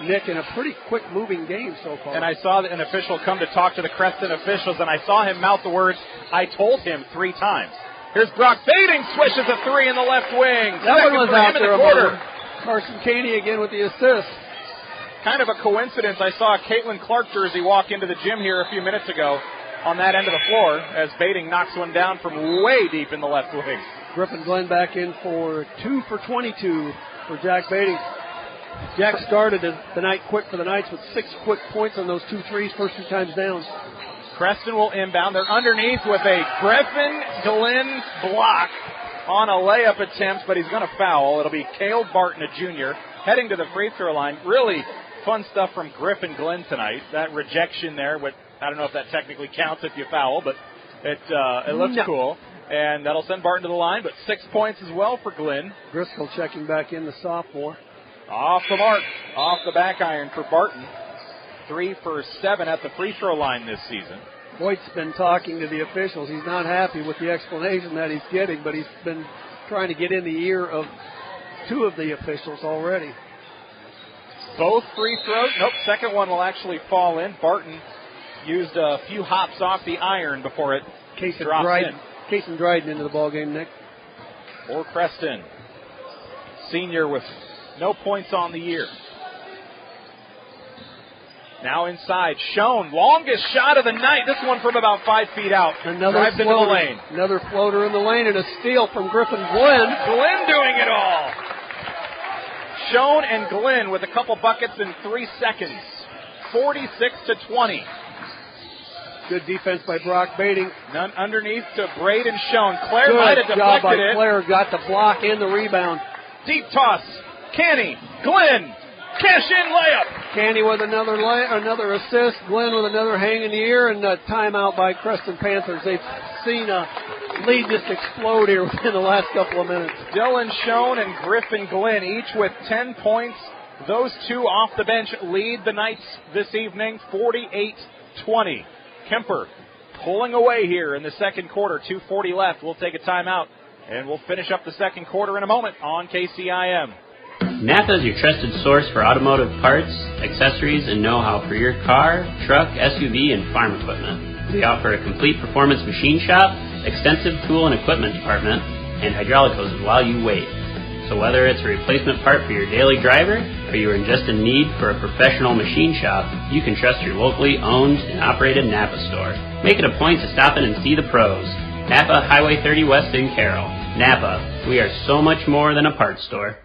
Nick, in a pretty quick moving game so far. And I saw an official come to talk to the Creston officials, and I saw him mouth the words, "I told him," 3 times. Here's Brock Bating, swishes a 3 in the left wing. That one was out there about Carson Caney again with the assist. Kind of a coincidence. I saw a Caitlin Clark jersey walk into the gym here a few minutes ago on that end of the floor as Bating knocks one down from way deep in the left wing. Griffin Glenn back in for 2 for 22 for Jack Bating. Jack started the night quick for the Knights with 6 quick points on those 2 threes, first 2 times down. Creston will inbound. They're underneath with a Griffin Glenn block on a layup attempt, but he's going to foul. It'll be Cale Barton, a junior, heading to the free throw line. Really fun stuff from Griffin Glenn tonight. That rejection there, I don't know if that technically counts if you foul, but it looks cool. And that'll send Barton to the line, but 6 points as well for Glenn. Driscoll checking back in, the sophomore. Off the mark, off the back iron for Barton. 3 for 7 at the free throw line this season. Voigt's been talking to the officials. He's not happy with the explanation that he's getting, but he's been trying to get in the ear of 2 of the officials already. Both free throws. Nope, second one will actually fall in. Barton used a few hops off the iron before it drops in. Cason Dryden into the ballgame, Nick. For Creston. Senior with no points on the year. Now inside, Schoen, longest shot of the night. This one from about 5 feet out. Drives into the lane. Another floater in the lane and a steal from Griffin Glenn. Glenn doing it all. Schoen and Glenn with a couple buckets in 3 seconds. 46-20. Good defense by Brock Bating. None underneath to Braden Schoen. Claire might have deflected it. Claire got the block and the rebound. Deep toss. Canny. Glenn. Cash in layup. Canny with another assist. Glenn with another hang in the air, and a timeout by Creston Panthers. They've seen a lead just explode here within the last couple of minutes. Dylan Schoen and Griffin Glenn each with 10 points. Those 2 off the bench lead the Knights this evening, 48-20. Kuemper pulling away here in the second quarter. 2:40 left. We'll take a timeout, and we'll finish up the second quarter in a moment on KCIM. Napa is your trusted source for automotive parts, accessories, and know-how for your car, truck, SUV, and farm equipment. We offer a complete performance machine shop, extensive tool and equipment department, and hydraulic hoses while you wait. So whether it's a replacement part for your daily driver, or you are just in need for a professional machine shop, you can trust your locally owned and operated Napa store. Make it a point to stop in and see the pros. Napa, Highway 30 West in Carroll. Napa, we are so much more than a parts store.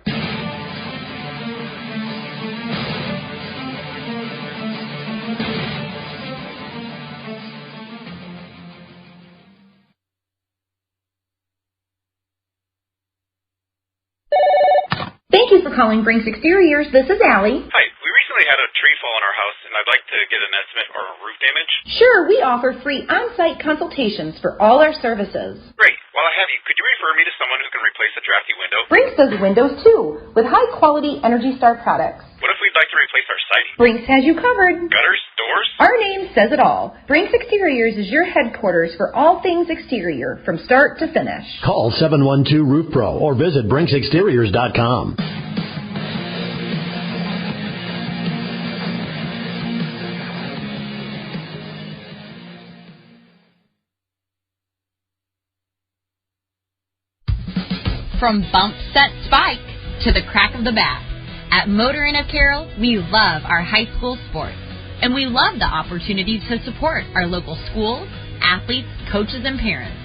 Thank you for calling Brinks Exteriors. This is Allie. Hi, we recently had a tree fall in our house, and I'd like to get an estimate for roof damage. Sure, we offer free on-site consultations for all our services. Great. While I have you, could you refer me to someone who can replace a drafty window? Brinks does windows too, with high-quality Energy Star products. What if we'd like to replace our siding? Brinks has you covered. Gutters? Doors? Our name says it all. Brinks Exteriors is your headquarters for all things exterior, from start to finish. Call 712-ROOF-PRO or visit BrinksExteriors.com. From bump, set, spike to the crack of the bat. At Motor Inn of Carroll, we love our high school sports, and we love the opportunity to support our local schools, athletes, coaches, and parents.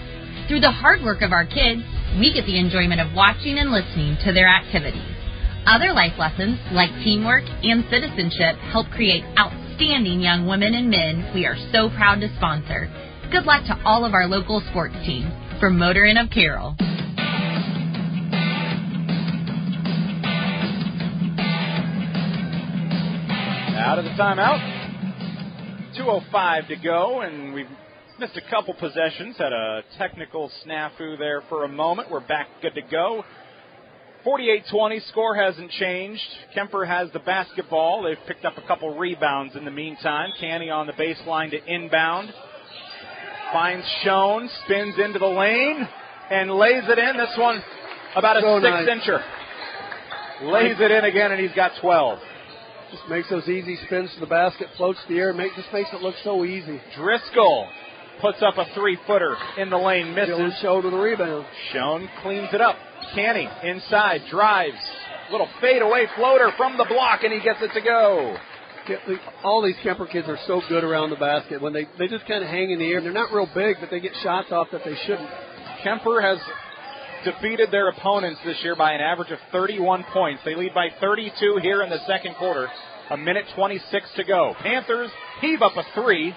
Through the hard work of our kids, we get the enjoyment of watching and listening to their activities. Other life lessons, like teamwork and citizenship, help create outstanding young women and men we are so proud to sponsor. Good luck to all of our local sports teams. From Motor Inn of Carroll. Out of the timeout. 2:05 to go, and we've missed a couple possessions. Had a technical snafu there for a moment. We're back good to go. 48-20, score hasn't changed. Kuemper has the basketball. They've picked up a couple rebounds in the meantime. Canny on the baseline to inbound. Finds Schoen, spins into the lane, and lays it in. This one about a 6-incher. Lays it in again, and he's got 12. Just makes those easy spins to the basket, floats the air, just makes it look so easy. Driscoll puts up a 3-footer in the lane, misses. Schoen with the rebound. Schoen cleans it up. Canny inside, drives. Little fadeaway floater from the block, and he gets it to go. All these Kuemper kids are so good around the basket. When they just kind of hang in the air. They're not real big, but they get shots off that they shouldn't. Kuemper has defeated their opponents this year by an average of 31 points. They lead by 32 here in the second quarter. 1:26 to go. Panthers heave up a 3.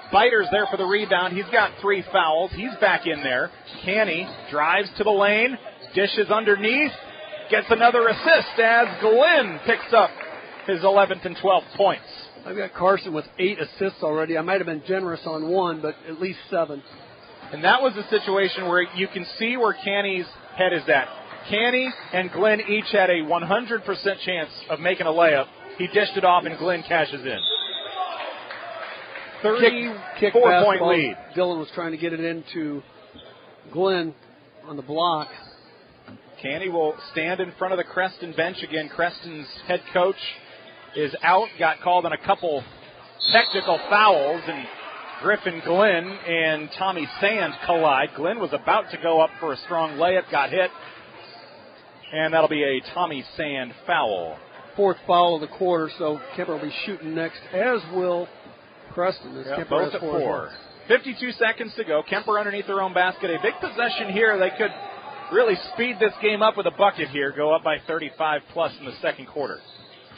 Biter's there for the rebound. He's got 3 fouls. He's back in there. Canny drives to the lane, dishes underneath, gets another assist as Glenn picks up his 11th and 12th points. I've got Carson with 8 assists already. I might have been generous on 1, but at least 7. And that was a situation where you can see where Canny's head is at. Canny and Glenn each had a 100% chance of making a layup. He dished it off, and Glenn cashes in. 34-point lead. Dillon was trying to get it into Glenn on the block. Canny will stand in front of the Creston bench again. Creston's head coach is out, got called on a couple technical fouls, and Griffin Glenn and Tommy Sand collide. Glenn was about to go up for a strong layup, got hit, and that'll be a Tommy Sand foul. 4th foul of the quarter, so Kuemper will be shooting next, as will Creston. Both at 4. 52 seconds to go. Kuemper underneath their own basket. A big possession here. They could really speed this game up with a bucket here. Go up by 35-plus in the second quarter.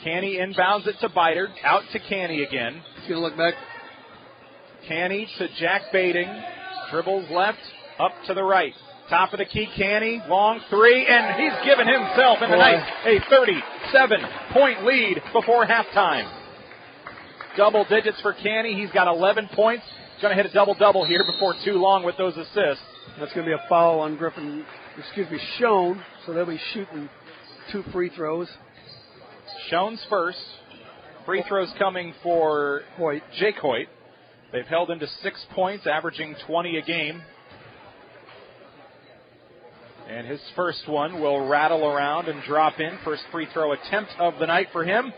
Canny inbounds it to Biter. Out to Canny again. He's going to look back. Canny to Jack Bading. Dribbles left, up to the right. Top of the key, Canny. Long 3, and he's given himself in the night a 37-point lead before halftime. Double digits for Canny. He's got 11 points. He's going to hit a double-double here before too long with those assists. That's going to be a foul on Schoen, so they'll be shooting 2 free throws. Schoen's first. Free throws coming for Jake Hoyt. They've held him to 6 points, averaging 20 a game. And his first one will rattle around and drop in. First free throw attempt of the night for him.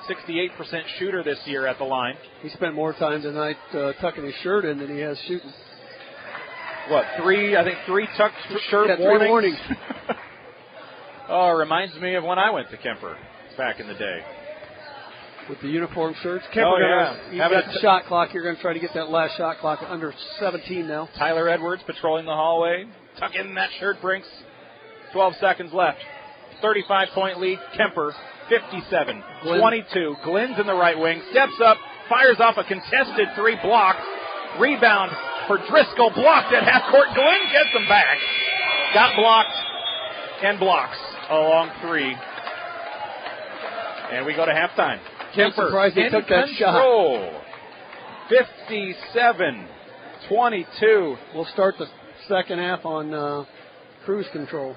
68% shooter this year at the line. He spent more time tonight tucking his shirt in than he has shooting. What, 3 tucked shirt warnings? 3 warnings. Oh, it reminds me of when I went to Kuemper back in the day. With the uniform shirts. Kuemper, you've got the shot clock. You're going to try to get that last shot clock under 17 now. Tyler Edwards patrolling the hallway. Tuck in that shirt, Brinks. 12 seconds left. 35-point lead, Kuemper. 57-22. Glenn's in the right wing. Steps up, fires off a contested 3 block. Rebound for Driscoll. Blocked at half court. Glenn gets them back. Got blocked and blocks a long 3. And we go to halftime. Kuemper in took that control. 57-22. We'll start the second half on cruise control.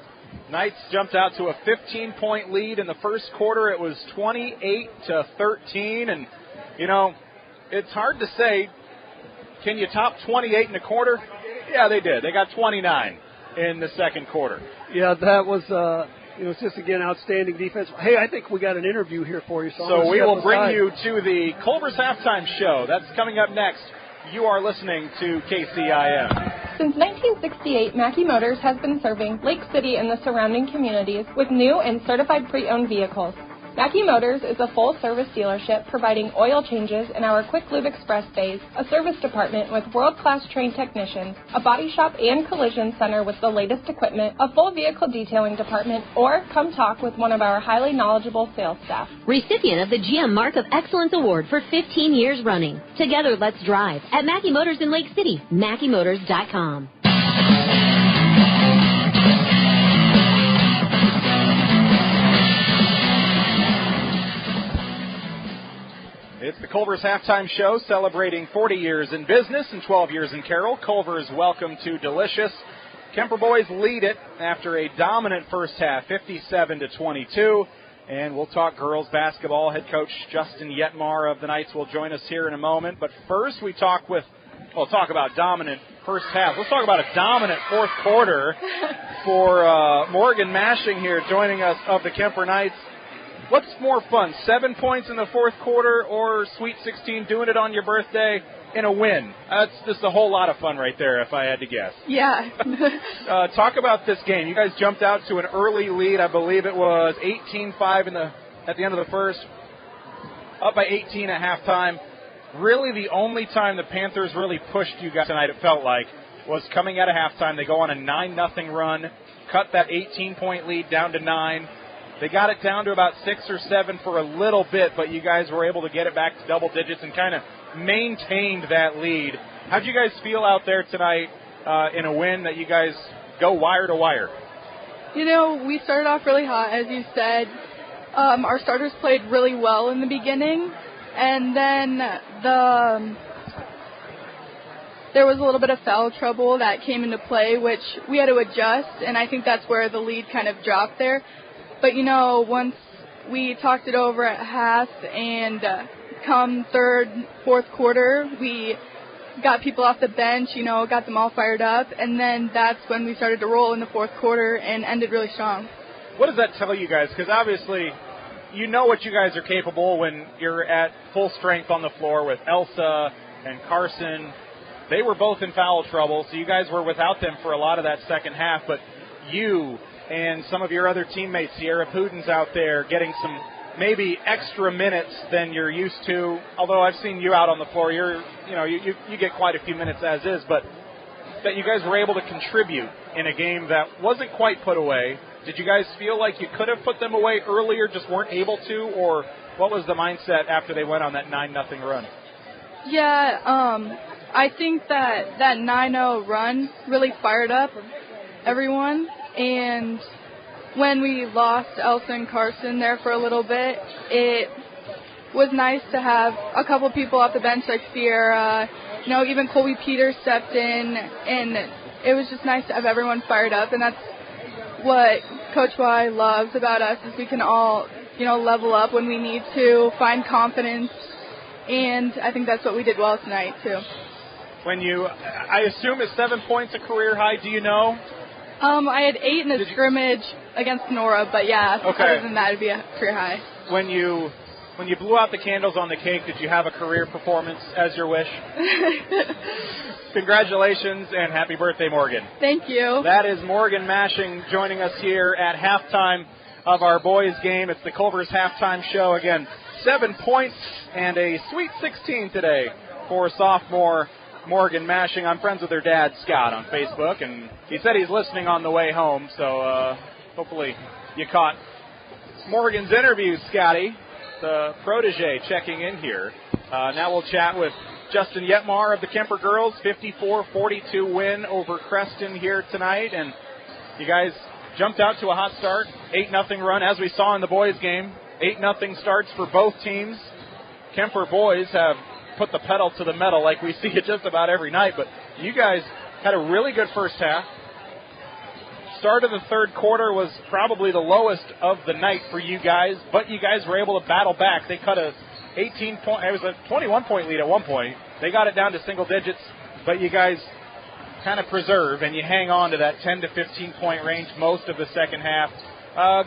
Knights jumped out to a 15-point lead in the first quarter. It was 28-13, and, it's hard to say, can you top 28 in a quarter? Yeah, they did. They got 29 in the second quarter. Yeah, that was, it's just, again, outstanding defense. Hey, I think we got an interview here for you. So we will bring you to the Culver's Halftime Show. That's coming up next. You are listening to KCIM. Since 1968, Mackey Motors has been serving Lake City and the surrounding communities with new and certified pre-owned vehicles. Mackey Motors is a full-service dealership providing oil changes in our Quick Lube Express bays, a service department with world-class trained technicians, a body shop and collision center with the latest equipment, a full vehicle detailing department, or come talk with one of our highly knowledgeable sales staff. Recipient of the GM Mark of Excellence Award for 15 years running. Together, let's drive at Mackey Motors in Lake City, MackeyMotors.com. It's the Culver's Halftime Show celebrating 40 years in business and 12 years in Carroll. Culver's welcome to Delicious. Kuemper boys lead it after a dominant first half, 57-22. And we'll talk girls basketball. Head coach Justin Yetmar of the Knights will join us here in a moment. But first we'll talk about dominant first half. Let's talk about a dominant fourth quarter for Morgan Mashing here joining us of the Kuemper Knights. What's more fun, 7 points in the fourth quarter or Sweet 16 doing it on your birthday in a win? That's just a whole lot of fun right there if I had to guess. Yeah. Talk about this game. You guys jumped out to an early lead. I believe it was 18-5 at the end of the first, up by 18 at halftime. Really the only time the Panthers really pushed you guys tonight, it felt like, was coming out of halftime. They go on a 9-0 run, cut that 18-point lead down to 9. They got it down to about 6 or 7 for a little bit, but you guys were able to get it back to double digits and kind of maintained that lead. How'd you guys feel out there tonight in a win that you guys go wire to wire? You know, we started off really hot, as you said. Our starters played really well in the beginning, and then there was a little bit of foul trouble that came into play, which we had to adjust, and I think that's where the lead kind of dropped there. But, you know, once we talked it over at half and come third, fourth quarter, we got people off the bench, you know, got them all fired up, and then that's when we started to roll in the fourth quarter and ended really strong. What does that tell you guys? Because obviously you know what you guys are capable when you're at full strength on the floor with Elsa and Carson. They were both in foul trouble, so you guys were without them for a lot of that second half, but you and some of your other teammates, Sierra Putin's out there getting some maybe extra minutes than you're used to. Although I've seen you out on the floor, you get quite a few minutes as is, but that you guys were able to contribute in a game that wasn't quite put away. Did you guys feel like you could have put them away earlier, just weren't able to, or what was the mindset after they went on that 9-0 run? Yeah, I think that 9-0 run really fired up everyone. And when we lost Elsa and Carson there for a little bit, it was nice to have a couple people off the bench like Sierra, even Colby Peters stepped in, and it was just nice to have everyone fired up, and that's what Coach Y loves about us, is we can all, level up when we need to, find confidence, and I think that's what we did well tonight, too. I assume it's 7 points a career high, do you know? I had 8 in a scrimmage against Nora, but yeah, other than that, it'd be a career high. When you blew out the candles on the cake, did you have a career performance as your wish? Congratulations and happy birthday, Morgan. Thank you. That is Morgan Mashing joining us here at halftime of our boys game. It's the Culver's Halftime Show. Again, 7 points and a Sweet 16 today for sophomore Morgan Mashing. I'm friends with her dad, Scott, on Facebook, and he said he's listening on the way home, so hopefully you caught Morgan's interview, Scotty, the protege, checking in here. Now we'll chat with Justin Yetmar of the Kuemper girls, 54-42 win over Creston here tonight, and you guys jumped out to a hot start, 8-0 run, as we saw in the boys game. 8-0 starts for both teams. Kuemper boys have put the pedal to the metal like we see it just about every night, but you guys had a really good first half. Start of the third quarter was probably the lowest of the night for you guys, but you guys were able to battle back. They cut it was a 21-point lead at one point. They got it down to single digits, but you guys kind of preserve and you hang on to that 10 to 15-point range most of the second half.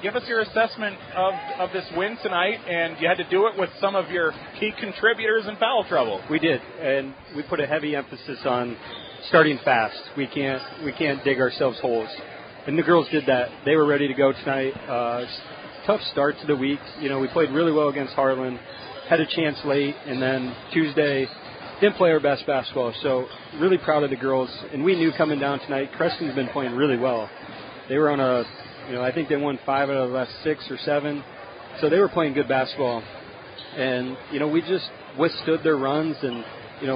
Give us your assessment of this win tonight, and you had to do it with some of your key contributors in foul trouble. We did, and we put a heavy emphasis on starting fast. We can't dig ourselves holes, and the girls did that. They were ready to go tonight. Tough start to the week. We played really well against Harlan, had a chance late, and then Tuesday didn't play our best basketball. So really proud of the girls, and we knew coming down tonight, Creston's been playing really well. They were on I think they won 5 out of the last 6 or 7. So they were playing good basketball. And, we just withstood their runs. And,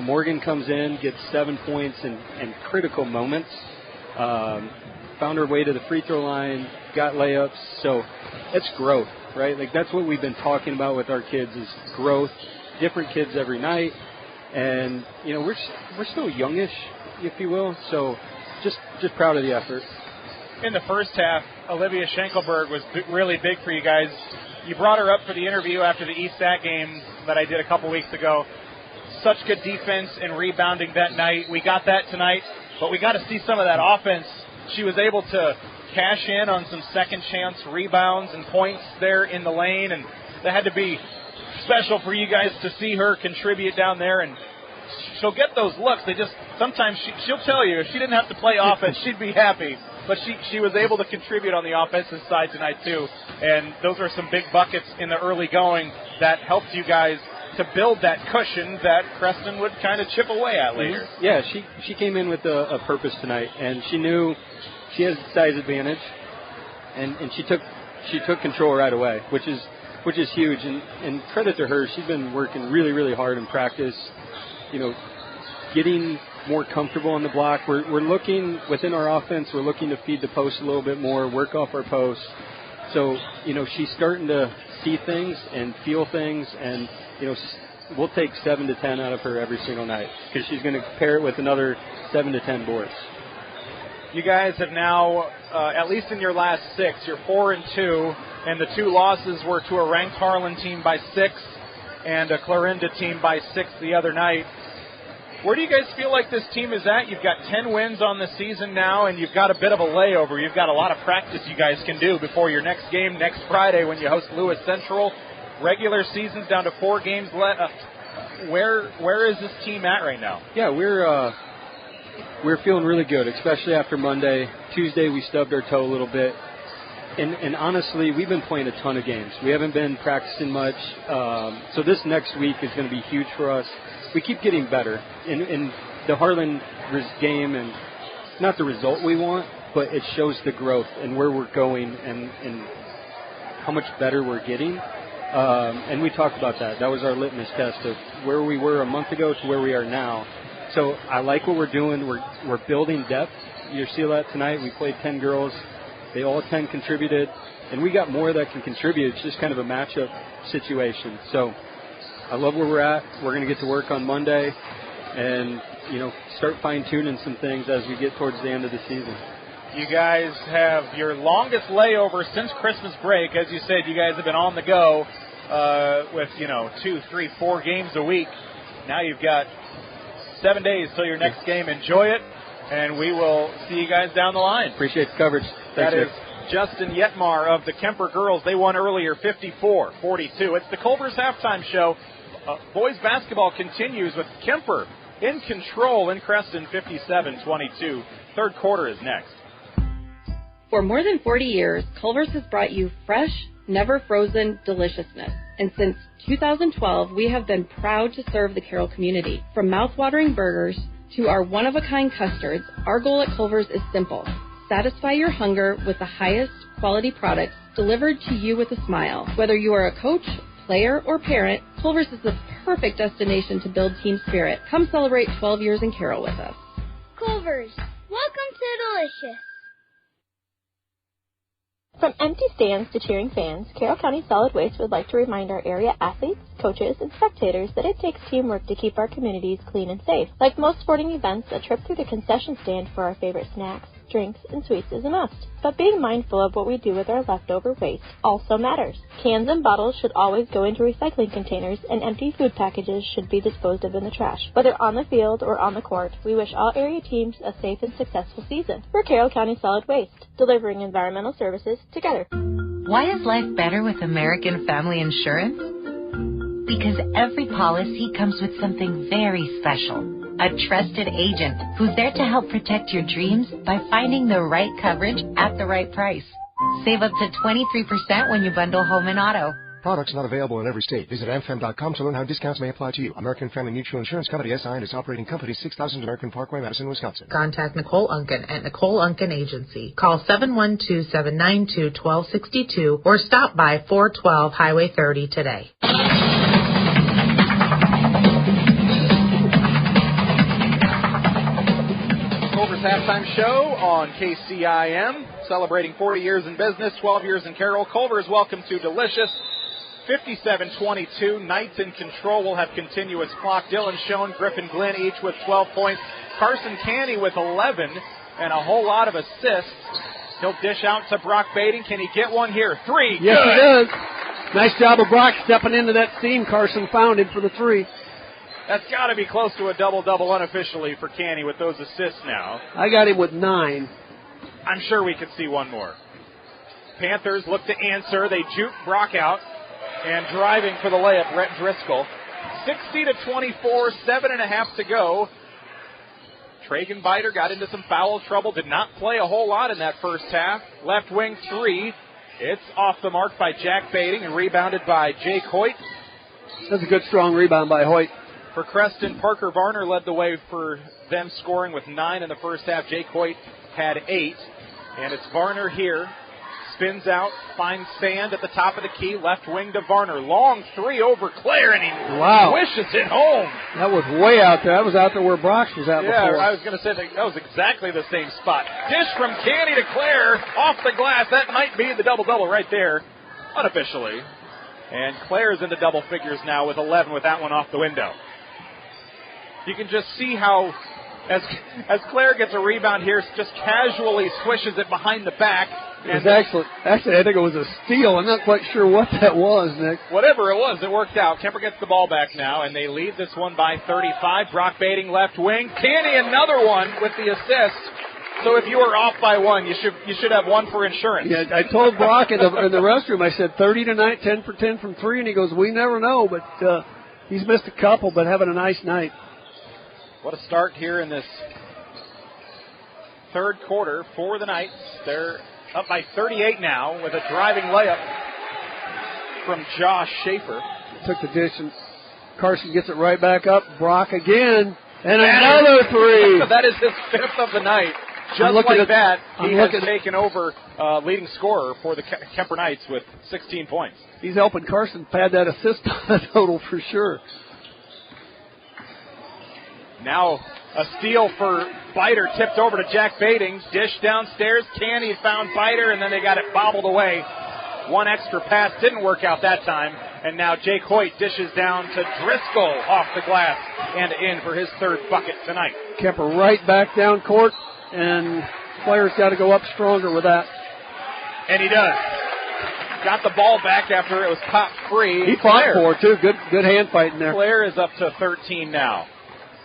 Morgan comes in, gets 7 points in critical moments. Found her way to the free throw line, got layups. So it's growth, right? Like, that's what we've been talking about with our kids is growth. different kids every night. And, you know, we're still youngish, if you will, so just proud of the effort. In the first half, Olivia Schenkelberg was really big for you guys. You brought her up for the interview after the ESAC game that I did a couple weeks ago. Such good defense and rebounding that night. We got that tonight, but we got to see some of that offense. She was able to cash in on some second chance rebounds and points there in the lane, and that had to be special for you guys to see her contribute down there. And she'll get those looks. They just sometimes she'll tell you if she didn't have to play offense, she'd be happy. But she was able to contribute on the offensive side tonight too. And those are some big buckets in the early going that helped you guys to build that cushion that Creston would kind of chip away at later. Yeah, she came in with a purpose tonight, and she knew she has size advantage, and she took control right away, which is huge. And credit to her, she's been working really, really hard in practice, you know, getting more comfortable on the block. We're looking within our offense, we're looking to feed the post a little bit more, work off our post. So, you know, she's starting to see things and feel things, and, you know, we'll take 7 to 10 out of her every single night because she's going to pair it with another 7 to 10 boards. You guys have now, at least in your last 6, you're 4-2, and the 2 losses were to a ranked Harlan team by 6 and a Clarinda team by 6 the other night. Where do you guys feel like this team is at? You've got 10 wins on the season now, and you've got a bit of a layover. You've got a lot of practice you guys can do before your next game next Friday when you host Lewis Central. Regular season's down to 4 games left. Where is this team at right now? Yeah, we're feeling really good, especially after Monday. Tuesday we stubbed our toe a little bit. And honestly, we've been playing a ton of games. We haven't been practicing much. So this next week is going to be huge for us. We keep getting better. In the Harlan game, and not the result we want, but it shows the growth and where we're going and how much better we're getting. And we talked about that. That was our litmus test of where we were a month ago to where we are now. So I like what we're doing. We're building depth. You see that tonight. We played 10 girls. They all 10 contributed. And we got more that can contribute. It's just kind of a matchup situation. So I love where we're at. We're going to get to work on Monday and, you know, start fine-tuning some things as we get towards the end of the season. You guys have your longest layover since Christmas break. As you said, you guys have been on the go with, 2, 3, 4 games a week. Now you've got 7 days till your next game. Enjoy it, and we will see you guys down the line. Appreciate the coverage. That is Justin Yetmar of the Kuemper girls. They won earlier 54-42. It's the Culver's halftime show. Boys basketball continues with Kuemper in control in Creston, 57-22. Third quarter is next. For more than 40 years, Culver's has brought you fresh, never frozen deliciousness. And since 2012, we have been proud to serve the Carroll community. From mouth-watering burgers to our one-of-a-kind custards, our goal at Culver's is simple. Satisfy your hunger with the highest quality products delivered to you with a smile. Whether you are a coach, player, or parent, Culver's is the perfect destination to build team spirit. Come celebrate 12 years in Carroll with us. Culver's, welcome to Delicious. From empty stands to cheering fans, Carroll County Solid Waste would like to remind our area athletes, coaches, and spectators that it takes teamwork to keep our communities clean and safe. Like most sporting events, a trip through the concession stand for our favorite snacks, drinks, and sweets is a must. But being mindful of what we do with our leftover waste also matters. Cans and bottles should always go into recycling containers, and empty food packages should be disposed of in the trash. Whether on the field or on the court, we wish all area teams a safe and successful season. We're Carroll County Solid Waste, delivering environmental services together. Why is life better with American Family Insurance? Because every policy comes with something very special. A trusted agent who's there to help protect your dreams by finding the right coverage at the right price. Save up to 23% when you bundle home and auto. Products not available in every state. Visit amfam.com to learn how discounts may apply to you. American Family Mutual Insurance Company, SI, and its operating company, 6000 American Parkway, Madison, Wisconsin. Contact Nicole Unken at Nicole Unken Agency. Call 712-792-1262 or stop by 412 Highway 30 today. Halftime show on KCIM, celebrating 40 years in business, 12 years in Carroll. Culver's welcome to Delicious. 57-22. Knights in control will have continuous clock. Dylan Schoen, Griffin Glenn each with 12 points. Carson Canny with 11 and a whole lot of assists. He'll dish out to Brock Bading. Can he get one here? Three. Yes, good. he does. Nice job of Brock stepping into that seam. Carson found him for the three. That's got to be close to a double-double unofficially for Canny with those assists now. I got him with 9. I'm sure we could see one more. Panthers look to answer. They juke Brock out. And driving for the layup, Rhett Driscoll. 60-24, 7.5 to go. Tragan Biter got into some foul trouble. Did not play a whole lot in that first half. Left wing three. It's off the mark by Jack Bading and rebounded by Jake Hoyt. That's a good, strong rebound by Hoyt. For Creston, Parker Varner led the way for them, scoring with 9 in the first half. Jake Hoyt had 8. And it's Varner here. Spins out, finds Sand at the top of the key. Left wing to Varner. Long three over Clare, and he wishes it home. That was way out there. That was out there where Brox was at before. Yeah, I was going to say that was exactly the same spot. Dish from Canny to Clare, off the glass. That might be the double-double right there, unofficially. And Clare's in the double figures now with 11 with that one off the window. You can just see how, as Clare gets a rebound here, just casually swishes it behind the back. It was actually, I think it was a steal. I'm not quite sure what that was, Nick. Whatever it was, it worked out. Kemper gets the ball back now, and they lead this one by 35. Brock Bading left wing. Canny another one with the assist. So if you were off by one, you should have one for insurance. Yeah, I told Brock in the restroom, I said 30 tonight, 10 for 10 from 3, and he goes, we never know, but he's missed a couple, but having a nice night. What a start here in this third quarter for the Knights. They're up by 38 now with a driving layup from Josh Schaefer. Took the dish and Carson gets it right back up. Brock again. And another three. That is his 5th of the night. Just like that, he has taken over leading scorer for the Kemper Knights with 16 points. He's helping Carson pad that assist total for sure. Now a steal for Biter, tipped over to Jack Bading. Dish downstairs. Canny found Biter, and then they got it bobbled away. One extra pass didn't work out that time. And now Jake Hoyt dishes down to Driscoll off the glass and in for his 3rd bucket tonight. Kemper right back down court, and Claire's got to go up stronger with that. And he does. Got the ball back after it was popped free. He fought for it, too. Good hand fighting there. Claire is up to 13 now.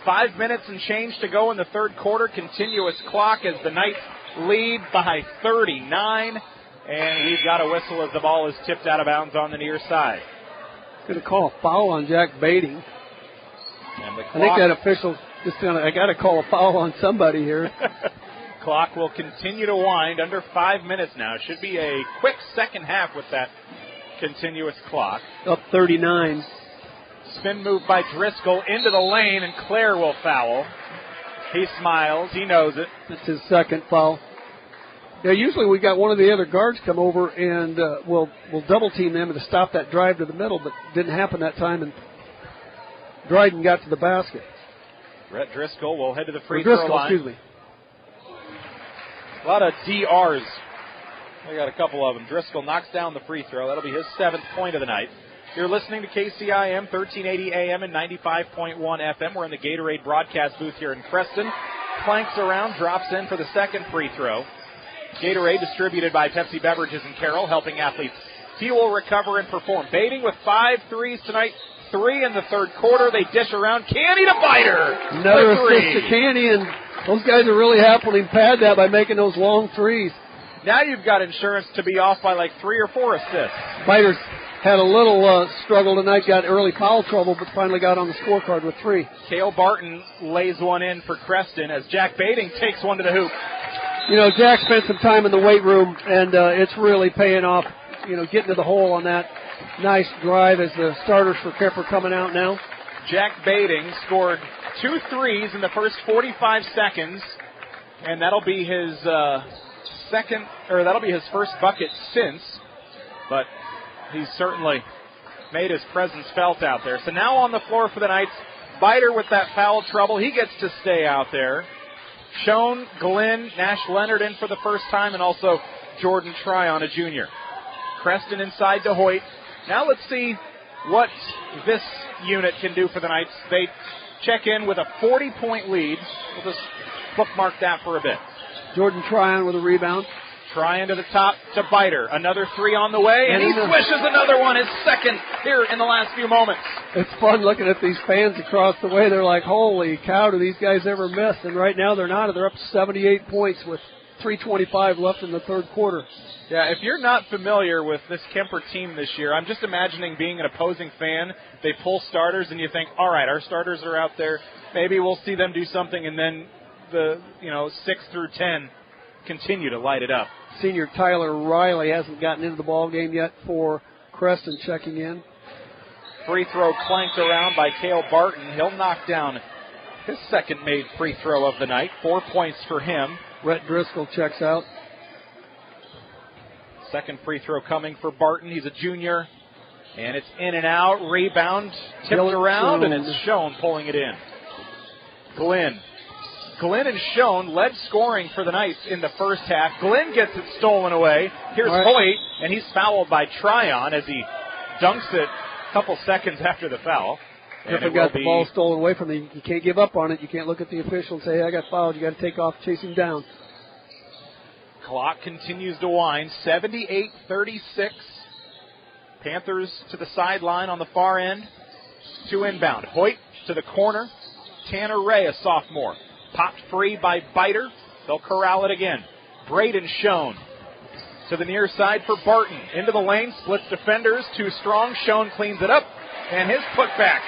5 minutes and change to go in the third quarter. Continuous clock as the Knights lead by 39. And we've got a whistle as the ball is tipped out of bounds on the near side. Going to call a foul on Jack Bading. And the clock, I think that official's just going to, I got to call a foul on somebody here. Clock will continue to wind under 5 minutes now. Should be a quick second half with that continuous clock. Up 39. Spin move by Driscoll into the lane, and Clare will foul. He smiles. He knows it. That's his 2nd foul. Yeah, usually we got one of the other guards come over and we'll double team them to stop that drive to the middle, but didn't happen that time, and Dryden got to the basket. Rhett Driscoll will head to the free throw line. Excuse me. A lot of DRs. They got a couple of them. Driscoll knocks down the free throw. That'll be his 7th point of the night. You're listening to KCIM, 1380 AM and 95.1 FM. We're in the Gatorade broadcast booth here in Creston. Clanks around, drops in for the 2nd free throw. Gatorade distributed by Pepsi Beverages in Carroll, helping athletes fuel, recover, and perform. Bading with 5 threes tonight, 3 in the third quarter. They dish around. Canny to Biter. Another assist to Canny, and those guys are really helping him pad that by making those long threes. Now you've got insurance to be off by like 3 or 4 assists. Biter's had a little struggle tonight, got early foul trouble, but finally got on the scorecard with 3. Cale Barton lays one in for Creston as Jack Bading takes one to the hoop. You know, Jack spent some time in the weight room, and it's really paying off, you know, getting to the hole on that nice drive as the starters for Kemper coming out now. Jack Bading scored 2 threes in the first 45 seconds, and that'll be his first bucket since, but he's certainly made his presence felt out there. So now on the floor for the Knights, Biter with that foul trouble. He gets to stay out there. Schoen, Glenn, Nash Leonard in for the first time, and also Jordan Tryon, a junior. Creston inside to Hoyt. Now let's see what this unit can do for the Knights. They check in with a 40-point lead. We'll just bookmark that for a bit. Jordan Tryon with a rebound. Tryon to the top to Biter. Another three on the way, and he swishes another one, his second here in the last few moments. It's fun looking at these fans across the way. They're like, holy cow, do these guys ever miss? And right now they're not. They're up 78 points with 3:25 left in the third quarter. Yeah, if you're not familiar with this Kuemper team this year, I'm just imagining being an opposing fan. They pull starters, and you think, all right, our starters are out there. Maybe we'll see them do something, and then the 6 through 10 continue to light it up. Senior Tyler Riley hasn't gotten into the ball game yet for Creston, checking in. Free throw clanked around by Cale Barton. He'll knock down his second made free throw of the night. 4 points for him. Rhett Driscoll checks out. Second free throw coming for Barton. He's a junior. And it's in and out. Rebound tipped around, and it's Schoen pulling it in. Glenn and Schoen led scoring for the Knights in the first half. Glenn gets it stolen away. Here's Hoyt, and he's fouled by Tryon as he dunks it a couple seconds after the foul. If he got the ball stolen away from him, you can't give up on it. You can't look at the official and say, hey, I got fouled. You got to take off, chase him down. Clock continues to wind. 78-36. Panthers to the sideline on the far end. Two inbound. Hoyt to the corner. Tanner Ray, a sophomore. Popped free by Biter. They'll corral it again. Braden Schoen to the near side for Barton. Into the lane, splits defenders. Too strong. Schoen cleans it up. And his putback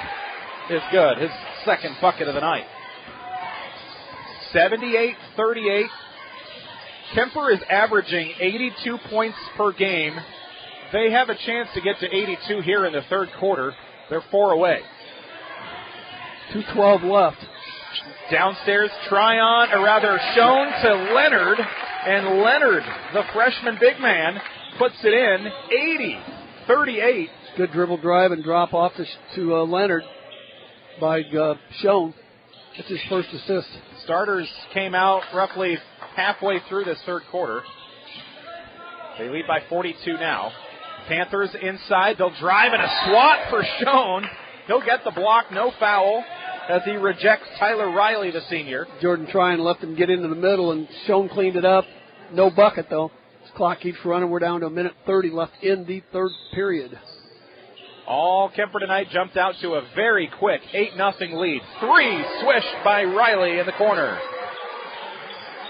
is good. His second bucket of the night. 78-38. Kuemper is averaging 82 points per game. They have a chance to get to 82 here in the third quarter. They're 4 away. 2:12 left. Downstairs, Schoen to Leonard. And Leonard, the freshman big man, puts it in. 80-38. Good dribble drive and drop off to Leonard by Schoen. That's his first assist. Starters came out roughly halfway through this third quarter. They lead by 42 now. Panthers inside. They'll drive and a swat for Schoen. He'll get the block, no foul, as he rejects Tyler Riley, the senior. Jordan Tryon left him get into the middle, and Schoen cleaned it up. No bucket, though. This clock keeps running. We're down to 1:30 left in the third period. All Kuemper tonight jumped out to a very quick 8-0 lead. Three swished by Riley in the corner.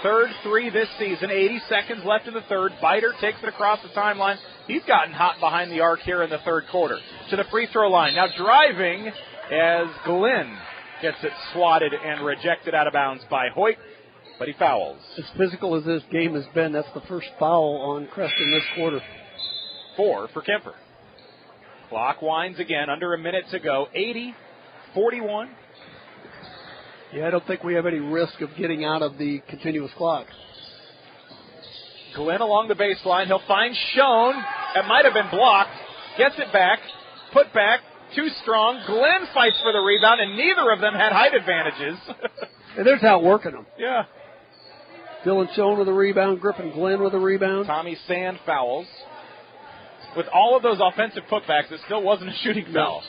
Third three this season, 80 seconds left in the third. Biter takes it across the timeline. He's gotten hot behind the arc here in the third quarter. To the free throw line. Now driving as Glenn gets it swatted and rejected out of bounds by Hoyt, but he fouls. As physical as this game has been, that's the first foul on Creston this quarter. 4 for Kuemper. Clock winds again, under a minute to go. 80-41. Yeah, I don't think we have any risk of getting out of the continuous clock. Glenn along the baseline. He'll find Schoen. It might have been blocked. Gets it back. Put back. Too strong. Glenn fights for the rebound, and neither of them had height advantages. And they're outworking them. Yeah. Dylan Schoen with a rebound. Griffin Glenn with a rebound. Tommy Sand fouls. With all of those offensive putbacks, it still wasn't a shooting foul.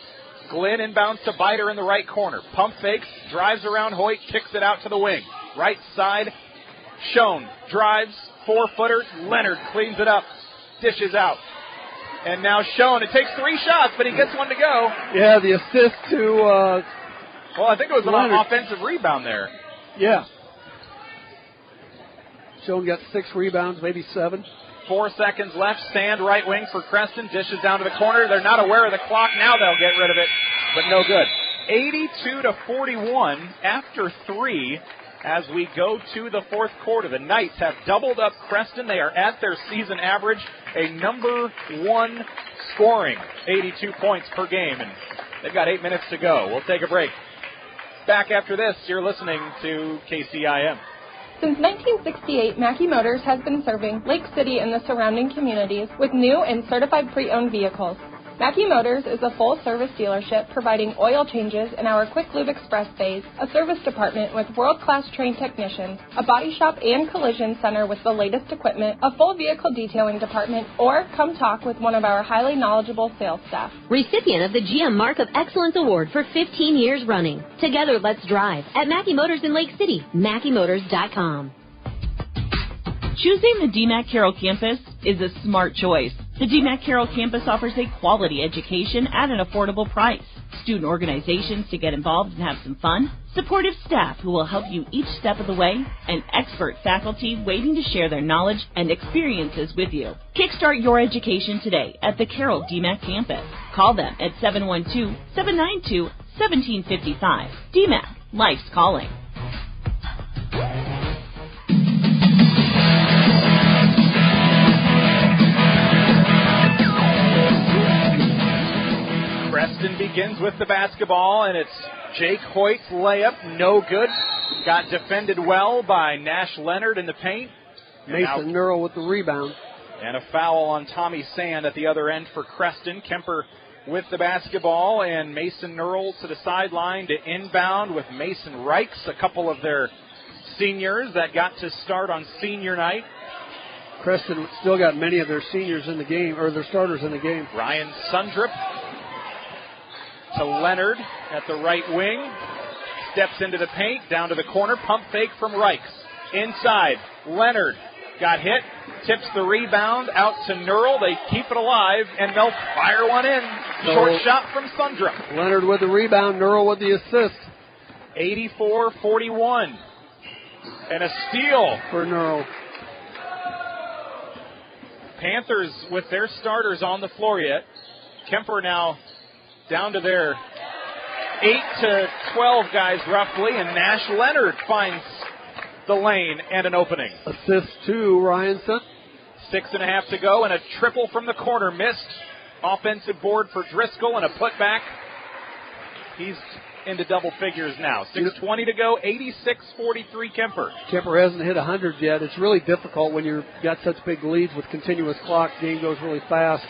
Glenn inbounds to Biter in the right corner. Pump fakes, drives around Hoyt, kicks it out to the wing. Right side, Schoen drives, 4-footer. Leonard cleans it up, dishes out. And now Schoen, it takes 3 shots, but he gets one to go. Yeah, the assist to well, I think it was Leonard. An offensive rebound there. Yeah. Schoen got 6 rebounds, maybe 7. 4 seconds left. Sand right wing for Creston. Dishes down to the corner. They're not aware of the clock. Now they'll get rid of it, but no good. 82-41 after 3 as we go to the fourth quarter. The Knights have doubled up Creston. They are at their season average, a number 1 scoring, 82 points per game, and they've got 8 minutes to go. We'll take a break. Back after this, you're listening to KCIM. Since 1968, Mackey Motors has been serving Lake City and the surrounding communities with new and certified pre-owned vehicles. Mackey Motors is a full-service dealership providing oil changes in our Quick Lube Express bays, a service department with world-class trained technicians, a body shop and collision center with the latest equipment, a full vehicle detailing department, or come talk with one of our highly knowledgeable sales staff. Recipient of the GM Mark of Excellence Award for 15 years running. Together, let's drive at Mackey Motors in Lake City, MackeyMotors.com. Choosing the DMAC Carroll campus is a smart choice. The DMAC Carroll campus offers a quality education at an affordable price, student organizations to get involved and have some fun, supportive staff who will help you each step of the way, and expert faculty waiting to share their knowledge and experiences with you. Kickstart your education today at the Carroll DMAC campus. Call them at 712-792-1755. DMAC, life's calling. Creston begins with the basketball, and it's Jake Hoyt's layup, no good. Got defended well by Nash Leonard in the paint. Mason Nurl with the rebound. And a foul on Tommy Sand at the other end for Creston. Kemper with the basketball, and Mason Nurl to the sideline to inbound with Mason Reichs, a couple of their seniors that got to start on senior night. Creston still got many of their seniors in the game, or their starters in the game. Ryan Sundrup to Leonard at the right wing. Steps into the paint, down to the corner. Pump fake from Reichs. Inside, Leonard got hit. Tips the rebound out to Nurl. They keep it alive, and they'll fire one in. Short shot from Sundrup. Leonard with the rebound, Nurl with the assist. 84-41. And a steal for Nurl. Panthers with their starters on the floor yet. Kemper now down to their 8 to 12 guys roughly, and Nash Leonard finds the lane and an opening. Assist to Ryanson. 6.5 to go, and a triple from the corner missed. Offensive board for Driscoll and a putback. He's into double figures now. 6:20 to go, 86-43 Kemper. Kemper hasn't hit 100 yet. It's really difficult when you've got such big leads with continuous clock. Game goes really fast.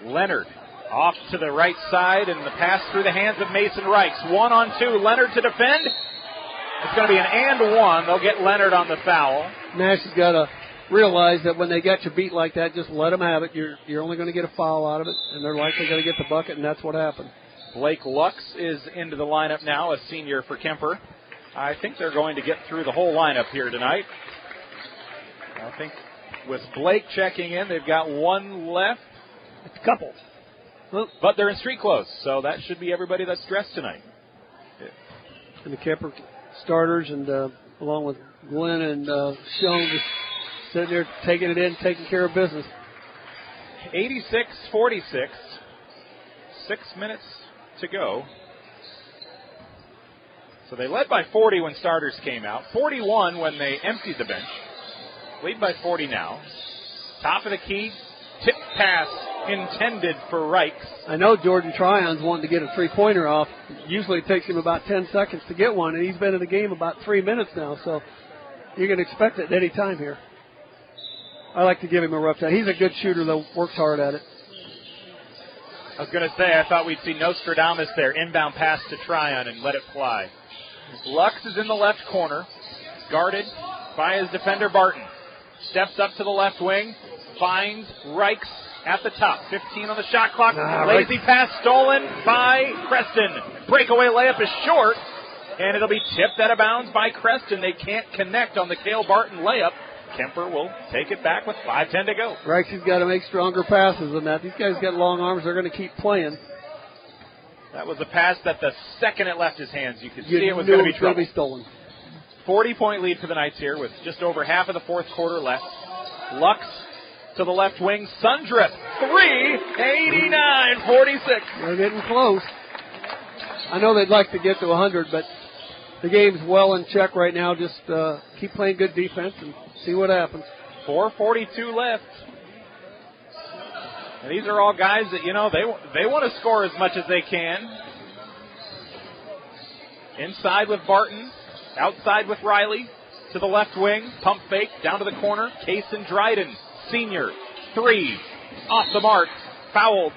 Leonard off to the right side, and the pass through the hands of Mason Reichs. 1-on-2, Leonard to defend. It's going to be an and one. They'll get Leonard on the foul. Nash has got to realize that when they got you beat like that, just let them have it. You're only going to get a foul out of it, and they're likely going to get the bucket, and that's what happened. Blake Lux is into the lineup now, a senior for Kemper. I think they're going to get through the whole lineup here tonight. I think with Blake checking in, they've got one left. It's a couple. But they're in street clothes, so that should be everybody that's dressed tonight. And the Kemper starters, and along with Glenn and Schoen, just sitting there taking it in, taking care of business. 86-46. 6 minutes to go. So they led by 40 when starters came out. 41 when they emptied the bench. Lead by 40 now. Top of the key. Tip pass intended for Reichs. I know Jordan Tryon's wanting to get a three-pointer off. Usually it takes him about 10 seconds to get one, and he's been in the game about 3 minutes now, so you can expect it at any time here. I like to give him a rough time. He's a good shooter, though, works hard at it. I was going to say, I thought we'd see Nostradamus there. Inbound pass to Tryon and let it fly. Lux is in the left corner, guarded by his defender Barton. Steps up to the left wing, finds Reichs at the top. 15 on the shot clock. Lazy pass stolen by Creston. Breakaway layup is short, and it'll be tipped out of bounds by Creston. They can't connect on the Cale Barton layup. Kemper will take it back with 5:10 to go. Reichs has got to make stronger passes than that. These guys got long arms. They're going to keep playing. That was a pass that the second it left his hands, you could see it was going to be trouble. Going to be stolen. 40-point lead for the Knights here with just over half of the fourth quarter left. Lux to the left wing. Sundrup, 3, 89-46. They're getting close. I know they'd like to get to 100, but the game's well in check right now. Just keep playing good defense and see what happens. 4:42 left. And these are all guys that, you know, they want to score as much as they can. Inside with Barton. Outside with Riley. To the left wing. Pump fake. Down to the corner. Cason Dryden, senior. 3. Off the mark. fouled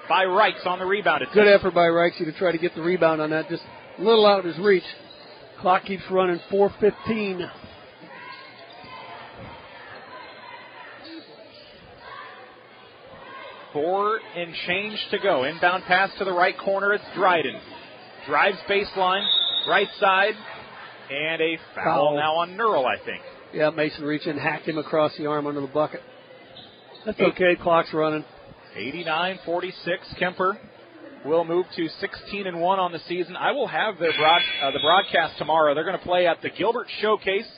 by Reichs on the rebound attempt. Good effort by Reichs to try to get the rebound on that. Just a little out of his reach. Clock keeps running, 4:15. Four and change to go. Inbound pass to the right corner. It's Dryden. Drives baseline, right side, and a foul now on Nurl, I think. Yeah, Mason reached in, hacked him across the arm under the bucket. That's okay. Clock's running. 89-46. Kuemper will move to 16-1 on the season. I will have the broadcast tomorrow. They're going to play at the Gilbert Showcase.